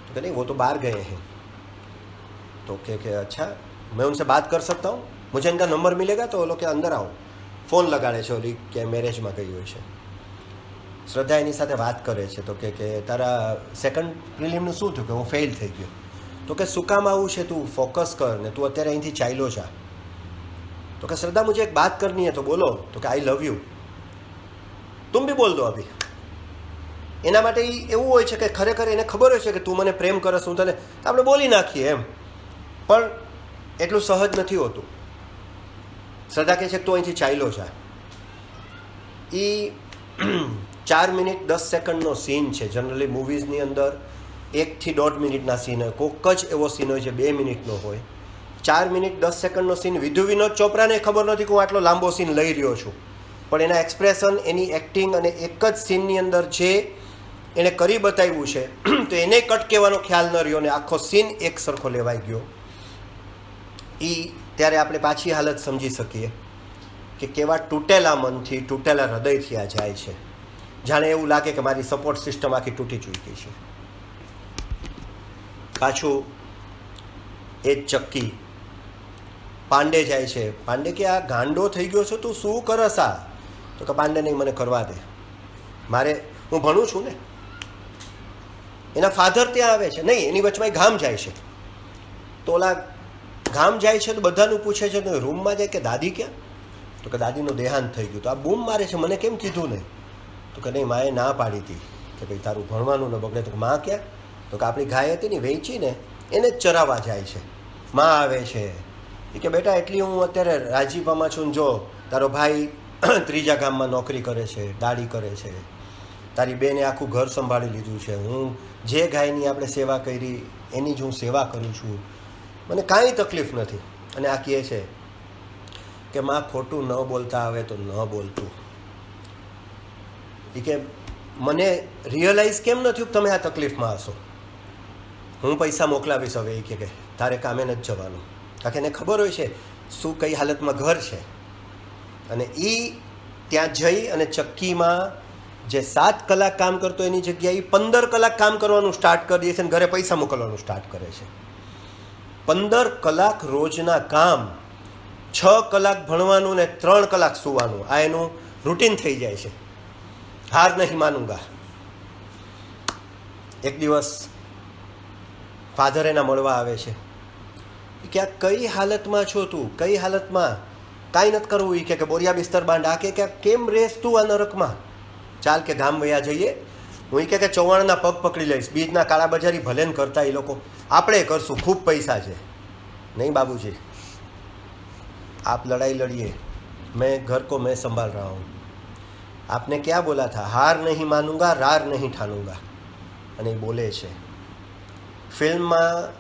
Speaker 1: तो कि नहीं वो तो बाहर गए हैं. तो કે अच्छा मैं उनसे बात कर सकता हूँ, मुझे इनका नंबर मिलेगा. तो वो लोग के अंदर आओ, ફોન લગાડે છે ઓલી કે મેરેજમાં ગઈ હોય છે. શ્રદ્ધા એની સાથે વાત કરે છે તો કે તારા સેકન્ડ પ્રિલિમનું શું થયું? કે હું ફેલ થઈ ગયો. તો કે શું કામ આવું છે, તું ફોકસ કર ને, તું અત્યારે અહીંથી ચાલ્યો જા. તો કે શ્રદ્ધા मुझे एक बात करनी है. तो बोलो. तो કે आई लव यू, तुम भी बोल दो अभी. એના માટે એવું હોય છે કે ખરેખર એને ખબર હોય છે કે તું મને પ્રેમ કરસ, હું તને આપણે બોલી નાખીએ એમ, પણ એટલું સહજ નથી હોતું. શ્રદ્ધા કહે છે કે તું અહીંથી ચાલ્યો જા. એ 4 મિનિટ 10 સેકન્ડનો સીન છે. જનરલી મૂવીઝની અંદર 1 થી 1.5 મિનિટના સીન હોય, કોક જ એવો સીન હોય છે 2 મિનિટનો હોય. 4 મિનિટ 10 સેકન્ડનો સીન વિધુ વિનોદ ચોપરાને ખબર નથી કે હું આટલો લાંબો સીન લઈ રહ્યો છું, પણ એના એક્સપ્રેશન, એની એક્ટિંગ અને એક જ સીનની અંદર જે એણે કરી બતાવ્યું છે તો એને કટ કહેવાનો ખ્યાલ ન રહ્યો ને આખો સીન એક સરખો લેવાઈ ગયો. એ ત્યારે આપણે પાછી હાલત સમજી શકીએ કે કેવા તૂટેલા મનથી, તૂટેલા હૃદયથી આ જાય છે. જાણે એવું લાગે કે મારી સપોર્ટ સિસ્ટમ આખી તૂટી ચૂકી છે. પાછું એ જ ચક્કી પાંડે જાય છે. પાંડે કે આ ગાંડો થઈ ગયો છો, તું શું કરસ આ? તો કે પાંડે નહીં, મને કરવા દે, મારે, હું ભણું છું ને. એના ફાધર ત્યાં આવે છે, નહીં એની વચમાં ગામ જાય છે. તો ઓલા ગામ જાય છે તો બધાનું પૂછે છે, તો રૂમમાં જાય કે દાદી ક્યાં? તો કે દાદીનું દેહાંત થઈ ગયું. તો આ બૂમ મારે છે, મને કેમ કીધું નહીં? તો કે નહીં, માએ ના પાડી હતી કે ભાઈ તારું ભણવાનું ન બગડે. તો માં ક્યાં? તો કે આપણી ગાય હતી ને વેચીને એને જ ચરાવવા જાય છે. માં આવે છે એ કે બેટા એટલી હું અત્યારે રાજીપામાં છું, જો તારો ભાઈ 3જા ગામમાં નોકરી કરે છે, દાડી કરે છે, તારી બેને આખું ઘર સંભાળી લીધું છે, હું જે ગાયની આપણે સેવા કરી એની જ હું સેવા કરું છું, મને કાંઈ તકલીફ નથી. અને આ કહે છે કે માં ખોટું ન બોલતા આવે તો ન બોલતું. એ કે મને રિયલાઇઝ કેમ નથી કે તમે આ તકલીફમાં હશો, હું પૈસા મોકલાવીશ હવે. એ કે તારે કામે નથી જવાનું. કારણ કે એને ખબર હોય છે શું કઈ હાલતમાં ઘર છે. અને એ ત્યાં જઈ અને ચક્કીમાં જે 7 કલાક કામ કરતો એની જગ્યાએ 15 કલાક કામ કરવાનું સ્ટાર્ટ કરી દે છે અને ઘરે પૈસા મોકલવાનું સ્ટાર્ટ કરે છે. 15 કલાક રોજના કામ, 6 કલાક ભણવાનું ને 3 કલાક સૂવાનું, આ એનું રૂટીન થઈ જાય છે. હાર નહીં માનુંગા. એક દિવસ ફાધર એના મળવા આવે છે કે આ કઈ હાલતમાં છો તું, કઈ હાલતમાં? કાંઈ નથી કરવું. એ કે બોરિયા બિસ્તર બાંધ. આ કે કેમ રેસ તું આ નરકમાં? ચાલ કે ગામ વયા જઈએ. હું કે ચૌહાણના પગ પકડી લઈશ, બીજના કાળા બજારી ભલે ને કરતા એ લોકો, આપણે કરશું, ખૂબ પૈસા છે. નહીં બાબુજી, आप लड़ाई लड़िए, मैं घर को मैं संभाल रहा हूँ. आपने क्या बोला था? हार नहीं मानूंगा, रार नहीं ठानूंगा. અને એ બોલે છે. ફિલ્મમાં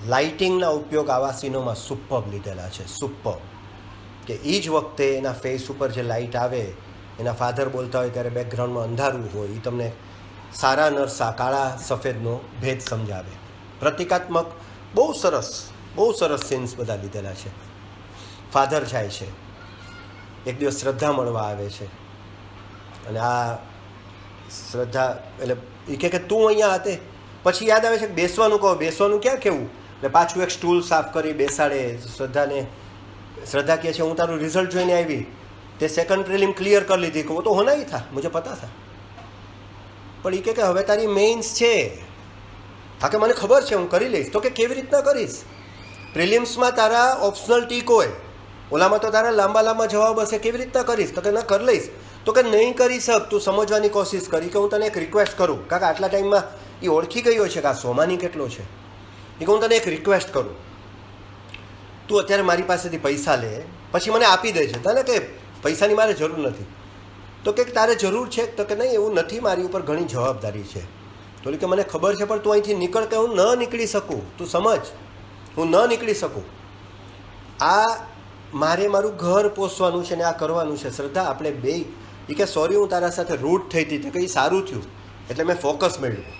Speaker 1: લાઇટિંગના ઉપયોગ આવા સીનોમાં સુપર્બ લીધેલા છે, સુપર્બ. કે એ જ વખતે એના ફેસ ઉપર જે લાઇટ આવે, એના ફાધર બોલતા હોય ત્યારે બેકગ્રાઉન્ડમાં અંધારું હોય, એ તમને સારા નરસા, કાળા સફેદનો ભેદ સમજાવે. પ્રતિકાત્મક બહુ સરસ સીન્સ બધા લીધેલા છે. ફાધર જાય છે, એક દિવસ શ્રદ્ધા મળવા આવે છે, અને આ શ્રદ્ધા એટલે એ કહે કે તું અહીંયા hatte. પછી યાદ આવે છે કે બેસવાનું કહો, બેસવાનું ક્યાં કેવું, એટલે પાછું એક સ્ટૂલ સાફ કરી બેસાડે શ્રદ્ધાને. શ્રદ્ધા કહે છે હું તારું રિઝલ્ટ જોઈને આવી, તે સેકન્ડ પ્રિલિમ ક્લિયર કરી લીધી. કે वो तो होना ही था, मुझे पता था. પણ એ કે હવે તારી મેઇન્સ છે. હા કે મને ખબર છે, હું કરી લઈશ. તો કે કેવી રીતના કરીશ? પ્રિલિમ્સમાં તારા ઓપ્શનલ ટીક હોય, ઓલામાં તો તારા લાંબા જવાબ હશે, કેવી રીતના કરીશ? તો કે ના કરી લઈશ. તો કે નહીં કરી શક, તું સમજવાની કોશિશ કરી. કે હું તને એક રિક્વેસ્ટ કરું, કારણ કે આટલા ટાઈમમાં એ ઓળખી ગયો છે કે આ સોમાની કેટલો છે. એ કે હું તને એક રિક્વેસ્ટ કરું, તું અત્યારે મારી પાસેથી પૈસા લે, પછી મને આપી દે છે. તને કે પૈસાની મારે જરૂર નથી. તો કે તારે જરૂર છે? તો કે નહીં એવું નથી, મારી ઉપર ઘણી જવાબદારી છે. તો કે મને ખબર છે, પણ તું અહીંથી નીકળ, કે હું ન નીકળી શકું. તું સમજ, હું ન નીકળી શકું. આ મારે મારું ઘર પોષવાનું છે ને આ કરવાનું છે. શ્રદ્ધા આપણે બે. એ કે સોરી હું તારા સાથે રૂટ થઈ હતી. તો કે એ સારું થયું, એટલે મેં ફોકસ મેળવ્યું.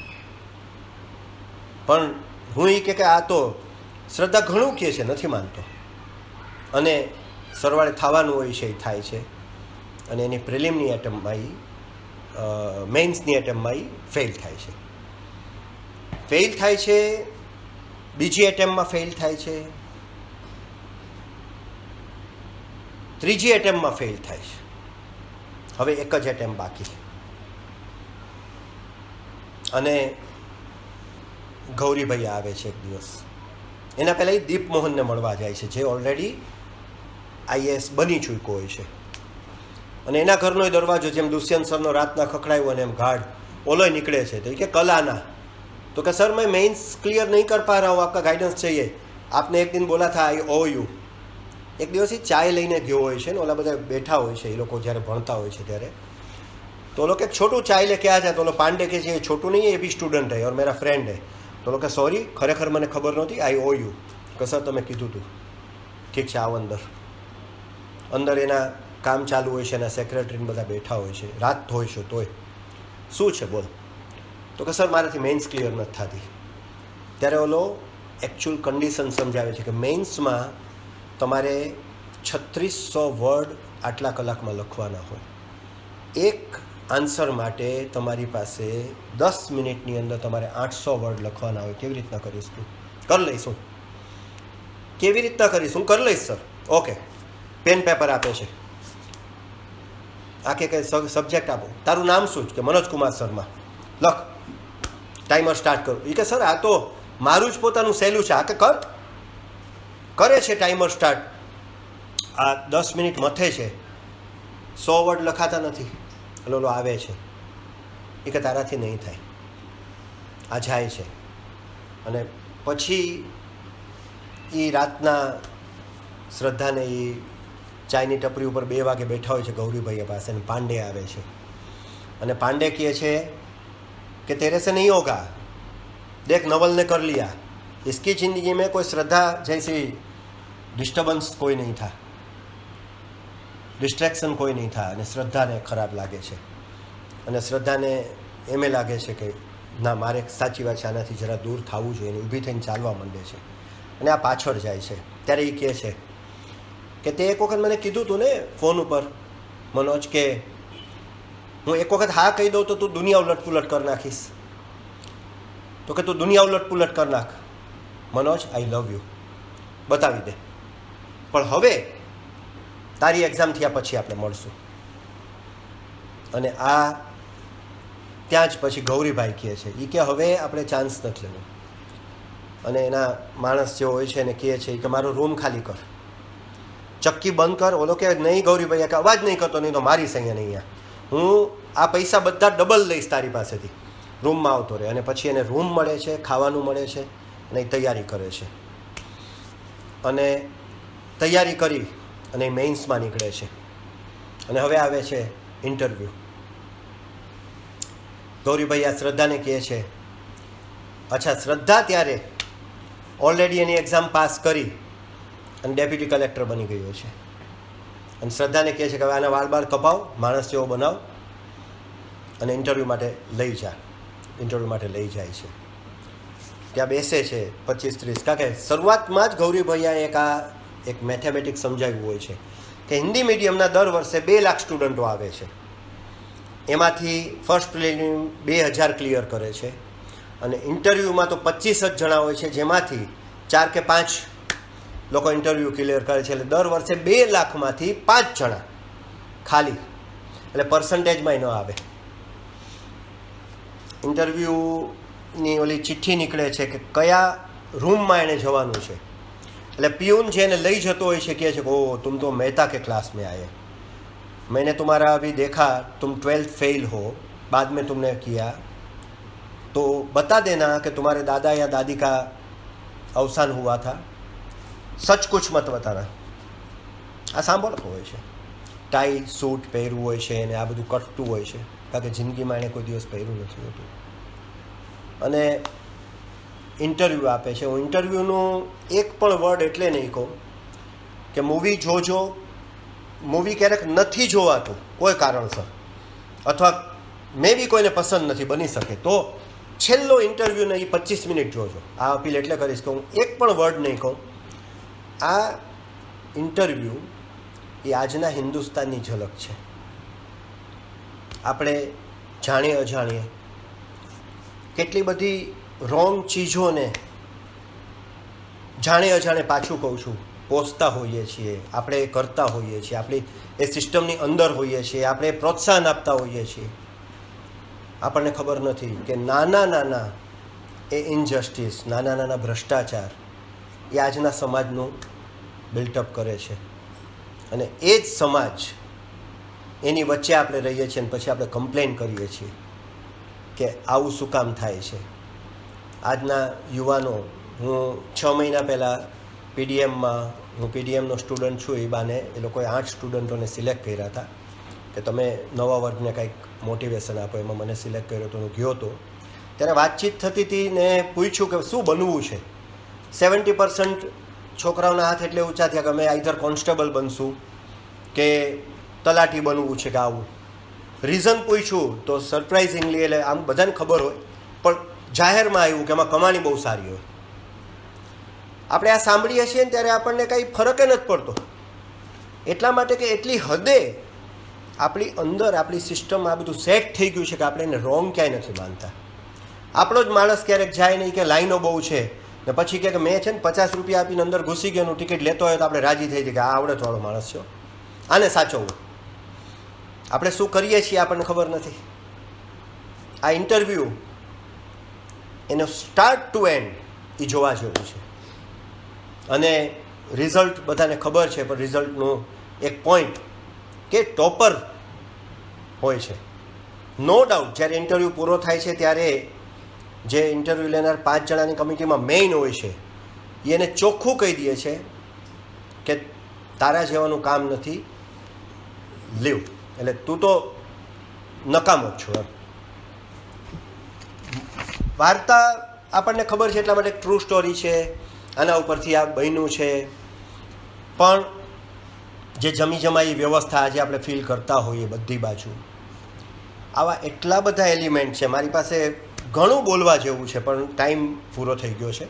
Speaker 1: પણ હું એ કે આ તો શ્રદ્ધા ઘણું કહે છે, નથી માનતો. અને સરવાળે થવાનું હોય છે એ થાય છે અને એની પ્રિલિમની એટેમ્પમાં મેઇન્સની એટેમ્પમાં ફેલ થાય છે. ફેલ થાય છે, બીજી એટેમ્પમાં ફેલ થાય છે, ત્રીજી એટેમ્પમાં ફેલ થાય છે. હવે એક જ એટેમ્પ બાકી અને ગૌરીભાઈ આવે છે એક દિવસ. એના પહેલાં એ દીપમોહનને મળવા જાય છે જે ઓલરેડી આઈએએસ બની ચૂક્યો હોય છે અને એના ઘરનો દરવાજો જેમ દુષ્યંત સરનો રાતના ખખડાયો અને એમ ગાઢ ઓલોય નીકળે છે. તો એ કે કલાના, तो क्या सर मैं मेंस क्लियर नहीं कर पा रहा हूँ, आपका गाइडेंस चाहिए. आपने एक दिन बोला था आई ओ यू. एक दिवस चाय लઈને ગયો હોય છે ને ઓલા બધા બેઠા હોય છે એ લોકો જ્યારે ભણતા હોય છે ત્યારે तो लोग एक छोटू चाय लेके आ जाए. तो लोग पांडे के ये छोटू नहीं है, ये भी स्टूडेंट है और मेरा फ्रेंड है. तो लोग सॉरी खरेखर મને ખબર નહોતી, आई ओ यू. કે સર તમે કીધું હતું, ઠીક છે આવો અંદર. અંદર એના કામ ચાલુ હોય છે, એના સેક્રેટરીને બધા બેઠા હોય છે, રાત હોય છે તોય શું છે બોલ. તો કે સર મારાથી મેઇન્સ ક્લિયર નથી થતી. ત્યારે ઓલો એકચ્યુઅલ કન્ડિશન સમજાવે છે કે મેઇન્સમાં તમારે 3600 વર્ડ આટલા કલાકમાં લખવાના હોય. એક આન્સર માટે તમારી પાસે 10 મિનિટની અંદર તમારે 800 વર્ડ લખવાના હોય. કેવી રીતના કરીશ તું? કરી લઈશ હું. કેવી રીતના કરીશ હું? કરી લઈશ સર. ઓકે, પેન પેપર આપે છે. આખે કંઈ સબ્જેક્ટ આપો. તારું નામ શું છે? કે મનોજ કુમાર શર્મા. લખ. ટાઈમર સ્ટાર્ટ કરું. એ કે સર આ તો મારું જ પોતાનું સહેલું છે. આ કે કરે છે ટાઈમર સ્ટાર્ટ. આ 10 મિનિટ મથે છે, 100 વર્ડ લખાતા નથી. ઓલો આવે છે એ કે તારાથી નહીં થાય. આ જાય છે અને પછી એ રાતના શ્રદ્ધાને એ ચાયની ટપરી ઉપર 2 વાગે બેઠા હોય છે ગૌરીભાઈ પાસે અને પાંડે આવે છે અને પાંડે કહે છે कि तेरे से नहीं होगा, देख नवल ने कर लिया. इसकी ज़िंदगी में कोई श्रद्धा जैसी डिस्टर्बेंस कोई नहीं था, डिस्ट्रैक्शन कोई नहीं था. અને શ્રદ્ધાને ખરાબ લાગે છે અને શ્રદ્ધાને એમ લાગે છે કે ના મારે સાચી વાત છે, આનાથી જરા દૂર થવું જોઈએ. એને ઊભી થઈને ચાલવા માંડે છે અને આ પાછળ જાય છે. ત્યારે એ કહે છે કે તે એક વખત મને કીધું હતું ને ફોન ઉપર મનોજ કે હું એક વખત હા કહી દઉં તો તું દુનિયા ઉલટ પુલટ કરી નાખીશ. તો કે તું દુનિયા ઉલટ પુલટ કરી નાખ. મનોજ આઈ લવ યુ બતાવી દે, પણ હવે તારી એક્ઝામ થયા પછી આપણે મળશું. અને આ ત્યાં જ પછી ગૌરીભાઈ કહે છે એ કે હવે આપણે ચાન્સ નથી લેવો. અને એના માણસ જે હોય છે એને કહે છે કે મારો રૂમ ખાલી કર, ચક્કી બંધ કર. ઓલો કે નહીં ગૌરીભાઈ કે અવાજ નહીં કરતો, નહીં તો મારીશ અહીંયા નહીં. હું આ પૈસા બધા ડબલ લઈશ તારી પાસેથી. રૂમમાં આવતો રહે. અને પછી એને રૂમ મળે છે, ખાવાનું મળે છે અને એ તૈયારી કરે છે. અને તૈયારી કરી અને એ મેઇન્સમાં નીકળે છે. અને હવે આવે છે ઇન્ટરવ્યૂ. ગૌરીભાઈ આ શ્રદ્ધાને કહે છે અચ્છા શ્રદ્ધા ત્યારે ઓલરેડી એની એક્ઝામ પાસ કરી અને ડેપ્યુટી કલેક્ટર બની ગયો છે. અને શ્રદ્ધાને કહે છે કે હવે આના વાળ બાળ કપાવ, માણસ જેવો બનાવ અને ઇન્ટરવ્યૂ માટે લઈ જા. ઇન્ટરવ્યૂ માટે લઈ જાય છે. ત્યાં બેસે છે 25-30. કારણ કે શરૂઆતમાં જ ગૌરીભાઈએ એક મેથેમેટિક્સ સમજાવ્યું હોય છે કે હિન્દી મીડિયમના દર વર્ષે 2 લાખ સ્ટુડન્ટો આવે છે. એમાંથી ફર્સ્ટ પ્રિલિમ 2000 ક્લિયર કરે છે અને ઇન્ટરવ્યૂમાં તો 25 જ જણા હોય છે, જેમાંથી 4 કે 5 લોકો ઇન્ટરવ્યૂ ક્લિયર કરે છે. એટલે દર વર્ષે 2 લાખમાંથી 5 જણા ખાલી, એટલે પર્સન્ટેજમાં ન આવે. ઇન્ટરવ્યૂની ઓલી ચિઠ્ઠી નીકળે છે કે કયા રૂમમાં એણે જવાનું છે. એટલે પિયુન જે એને લઈ જતો હોય છે કહે છે કે ઓહ तुम तो मेहता के क्लास में आए, मैंने तुम्हारा अभी देखा, तुम 12th फेल हो, बाद में तुमने किया, तो बता देना कि तुम्हारे दादा या दादी का अवसान हुआ था, સચ કુછ મત બતાના. આ સાંભળતો હોય છે. ટાઈ સૂટ પહેરવું હોય છે અને આ બધું કટતું હોય છે, કારણ કે જિંદગીમાં એણે કોઈ દિવસ પહેર્યું નથી હોતું. અને ઇન્ટરવ્યૂ આપે છે. હું ઇન્ટરવ્યૂનું એક પણ વર્ડ એટલે નહીં કહું કે મૂવી જોજો. મૂવી ક્યારેક નથી જોવાતું કોઈ કારણસર, અથવા મે બી કોઈને પસંદ નથી, બની શકે, તો છેલ્લો ઇન્ટરવ્યૂને એ 25 મિનિટ જોજો. આ અપીલ એટલે કરીશ કે હું એક પણ વર્ડ નહીં કહું. આ ઇન્ટરવ્યૂ એ આજના હિન્દુસ્તાનની ઝલક છે. આપણે જાણીએ અજાણીએ કેટલી બધી રોંગ ચીજોને જાણે અજાણે, પાછું કહું છું, પોષતા હોઈએ છીએ, આપણે એ કરતા હોઈએ છીએ, આપણી એ સિસ્ટમની અંદર હોઈએ છીએ, આપણે પ્રોત્સાહન આપતા હોઈએ છીએ. આપણને ખબર નથી કે નાના નાના એ ઇનજસ્ટિસ, નાના નાના ભ્રષ્ટાચાર એ આજના સમાજનું બિલ્ટઅપ કરે છે. અને એ જ સમાજ એની વચ્ચે આપણે રહીએ છીએ અને પછી આપણે કમ્પ્લેન કરીએ છીએ કે આવું શું કામ થાય છે. આજના યુવાનો, હું 6 મહિના પહેલાં હું પીડીએમનો સ્ટુડન્ટ છું, એ બાને એ લોકોએ 8 સ્ટુડન્ટોને સિલેક્ટ કર્યા હતા કે તમે નવા વર્ગને કંઈક મોટિવેશન આપો. એમાં મને સિલેક્ટ કર્યો હતો, હું ગયો હતો. ત્યારે વાતચીત થતી હતી ને પૂછ્યું કે શું બનવું છે. 70% છોકરાઓના હાથ એટલે ઊંચા થયા કે અમે આઈધર કોન્સ્ટેબલ બનશું કે તલાટી બનવું છે કે આવું. રીઝન પૂછ્યું તો સરપ્રાઇઝિંગલી, એટલે આમ બધાને ખબર હોય પણ જાહેરમાં આવ્યું કે એમાં કમાણી બહુ સારી હોય. આપણે આ સાંભળીએ છીએ ને ત્યારે આપણને કંઈ ફરક નથી પડતો, એટલા માટે કે એટલી હદે આપણી અંદર આપણી સિસ્ટમ આ બધું સેટ થઈ ગયું છે કે આપણે એને રોંગ ક્યાંય નથી માનતા. આપણો જ માણસ ક્યારેક જાય નહીં કે લાઈનો બહુ છે ને પછી કે મેં છે ને 50 રૂપિયા આપીને અંદર ઘૂસી ગયોનું ટિકિટ લેતો હોય તો આપણે રાજી થઈ જઈએ કે આ આવડતવાળો માણસ છે, આને સાચવવું. આપણે શું કરીએ છીએ આપણને ખબર નથી. આ ઇન્ટરવ્યૂ એનો સ્ટાર્ટ ટુ એન્ડ એ જોવા જેવું છે. અને રિઝલ્ટ બધાને ખબર છે, પણ રિઝલ્ટનું એક પોઈન્ટ કે ટોપર હોય છે. નો ડાઉટ જ્યારે ઇન્ટરવ્યૂ પૂરો થાય છે ત્યારે જે ઇન્ટરવ્યૂ લેનાર 5 જણાની કમિટીમાં મેઇન હોય છે એને ચોખ્ખું કહી દે છે કે તારા જેવાનું કામ નથી, લીવ, એટલે તું તો નકામો જ છો. વાર્તા આપણને ખબર છે એટલા માટે ટ્રુ સ્ટોરી છે, આના ઉપરથી આ બન્યું છે. પણ જે જમી જમાઈ વ્યવસ્થા આજે આપણે ફીલ કરતા હોઈએ બધી બાજુ, આવા એટલા બધા એલિમેન્ટ છે. મારી પાસે ઘણું બોલવા જેવું છે પણ ટાઈમ પૂરો થઈ ગયો છે.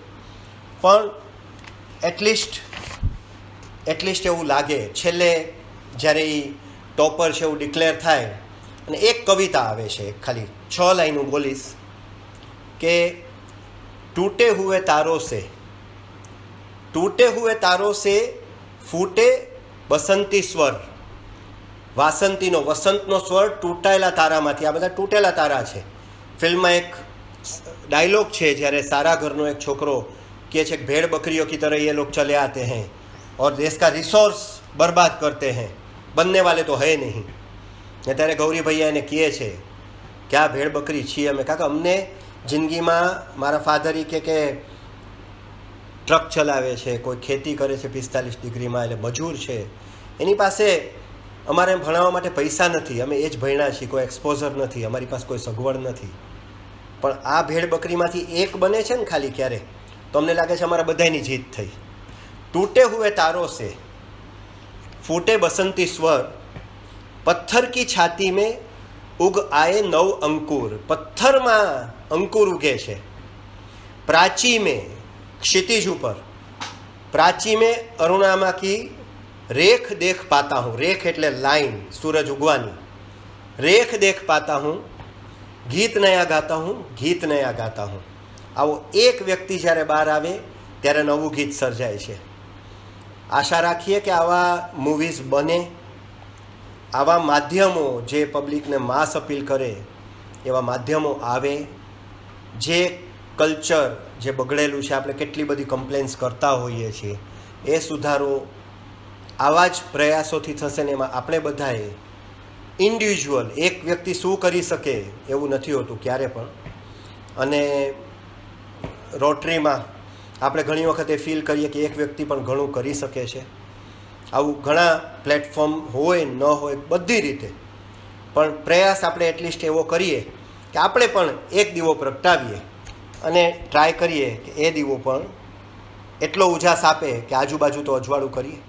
Speaker 1: પણ એટલીસ્ટ એવું લાગે છેલ્લે જ્યારે એ ટોપર છે એવું ડિક્લેર થાય અને એક કવિતા આવે છે, ખાલી 6 લાઈન હું બોલીશ કે ટૂટે હુએ તારો સે ફૂટે બસંતી સ્વર. વાસંતીનો, વસંતનો સ્વર તૂટાયેલા તારામાંથી. આ બધા તૂટેલા તારા છે. ફિલ્મમાં એક ડાયલોગ છે જ્યારે સારા ઘરનો એક છોકરો કહે છે કે ભેड़ बकरियों की तरह ये लोग चले आते हैं और देश का रिसोर्स बर्बाद करते हैं, बनने वाले तो है नहीं. ને ત્યારે ગૌરી ભૈયા એને કહે છે કે આ ભેડ બકરી છીએ અમે. કાકા અમને જિંદગીમાં મારા ફાધર કે ટ્રક ચલાવે છે, કોઈ ખેતી કરે છે 45 ડિગ્રીમાં, એટલે મજૂર છે, એની પાસે અમારે ભણાવવા માટે પૈસા નથી, અમે એ જ ભણ્યા છીએ, કોઈ એક્સપોઝર નથી, અમારી પાસે કોઈ સગવડ નથી. પણ આ ભેડ બકરીમાંથી એક બને છે ને ખાલી ક્યારે, તો અમને લાગે છે અમારા બધાની જીત થઈ. ટૂટે હુએ તારો સે ફૂટે બસંતી સ્વર, પથ્થર કી છાતી મેં ઉગ આए નવ અંકુર. પથ્થરમાં અંકુર ઉગે છે. પ્રાચી મેં, क्षितिज ઉપર, પ્રાચી મેં અરુણામાં કી રેખ દેખ પાતા હું. રેખ એટલે લાઈન, સૂરજ ઉગવાની. રેખ દેખ પાતા હું, ગીત નયા ગાતા હું, ગીત નયા ગાતા હું. આવો એક વ્યક્તિ જ્યારે બહાર આવે ત્યારે નવું ગીત સર્જાય છે. આશા રાખીએ કે આવા મૂવીઝ બને, આવા માધ્યમો જે પબ્લિકને માસ અપીલ કરે એવા માધ્યમો આવે. જે કલ્ચર જે બગડેલું છે, આપણે કેટલી બધી કમ્પ્લેન્સ કરતા હોઈએ છીએ, એ સુધારો આવા જ પ્રયાસોથી થશે ને એમાં આપણે બધાએ ઇન્ડિવિજ્યુઅલ એક વ્યક્તિ શું કરી શકે એવું નથી હોતું ક્યારે પણ. અને રોટરીમાં આપણે ઘણી વખત એ ફીલ કરીએ કે એક વ્યક્તિ પણ ઘણું કરી શકે છે. આવું ઘણા પ્લેટફોર્મ હોય ન હોય બધી રીતે, પણ પ્રયાસ આપણે એટલીસ્ટ એવો કરીએ કે આપણે પણ એક દીવો પ્રગટાવીએ અને ટ્રાય કરીએ કે એ દીવો પણ એટલો ઉજાસ આપે કે આજુબાજુ તો અજવાળું કરીએ.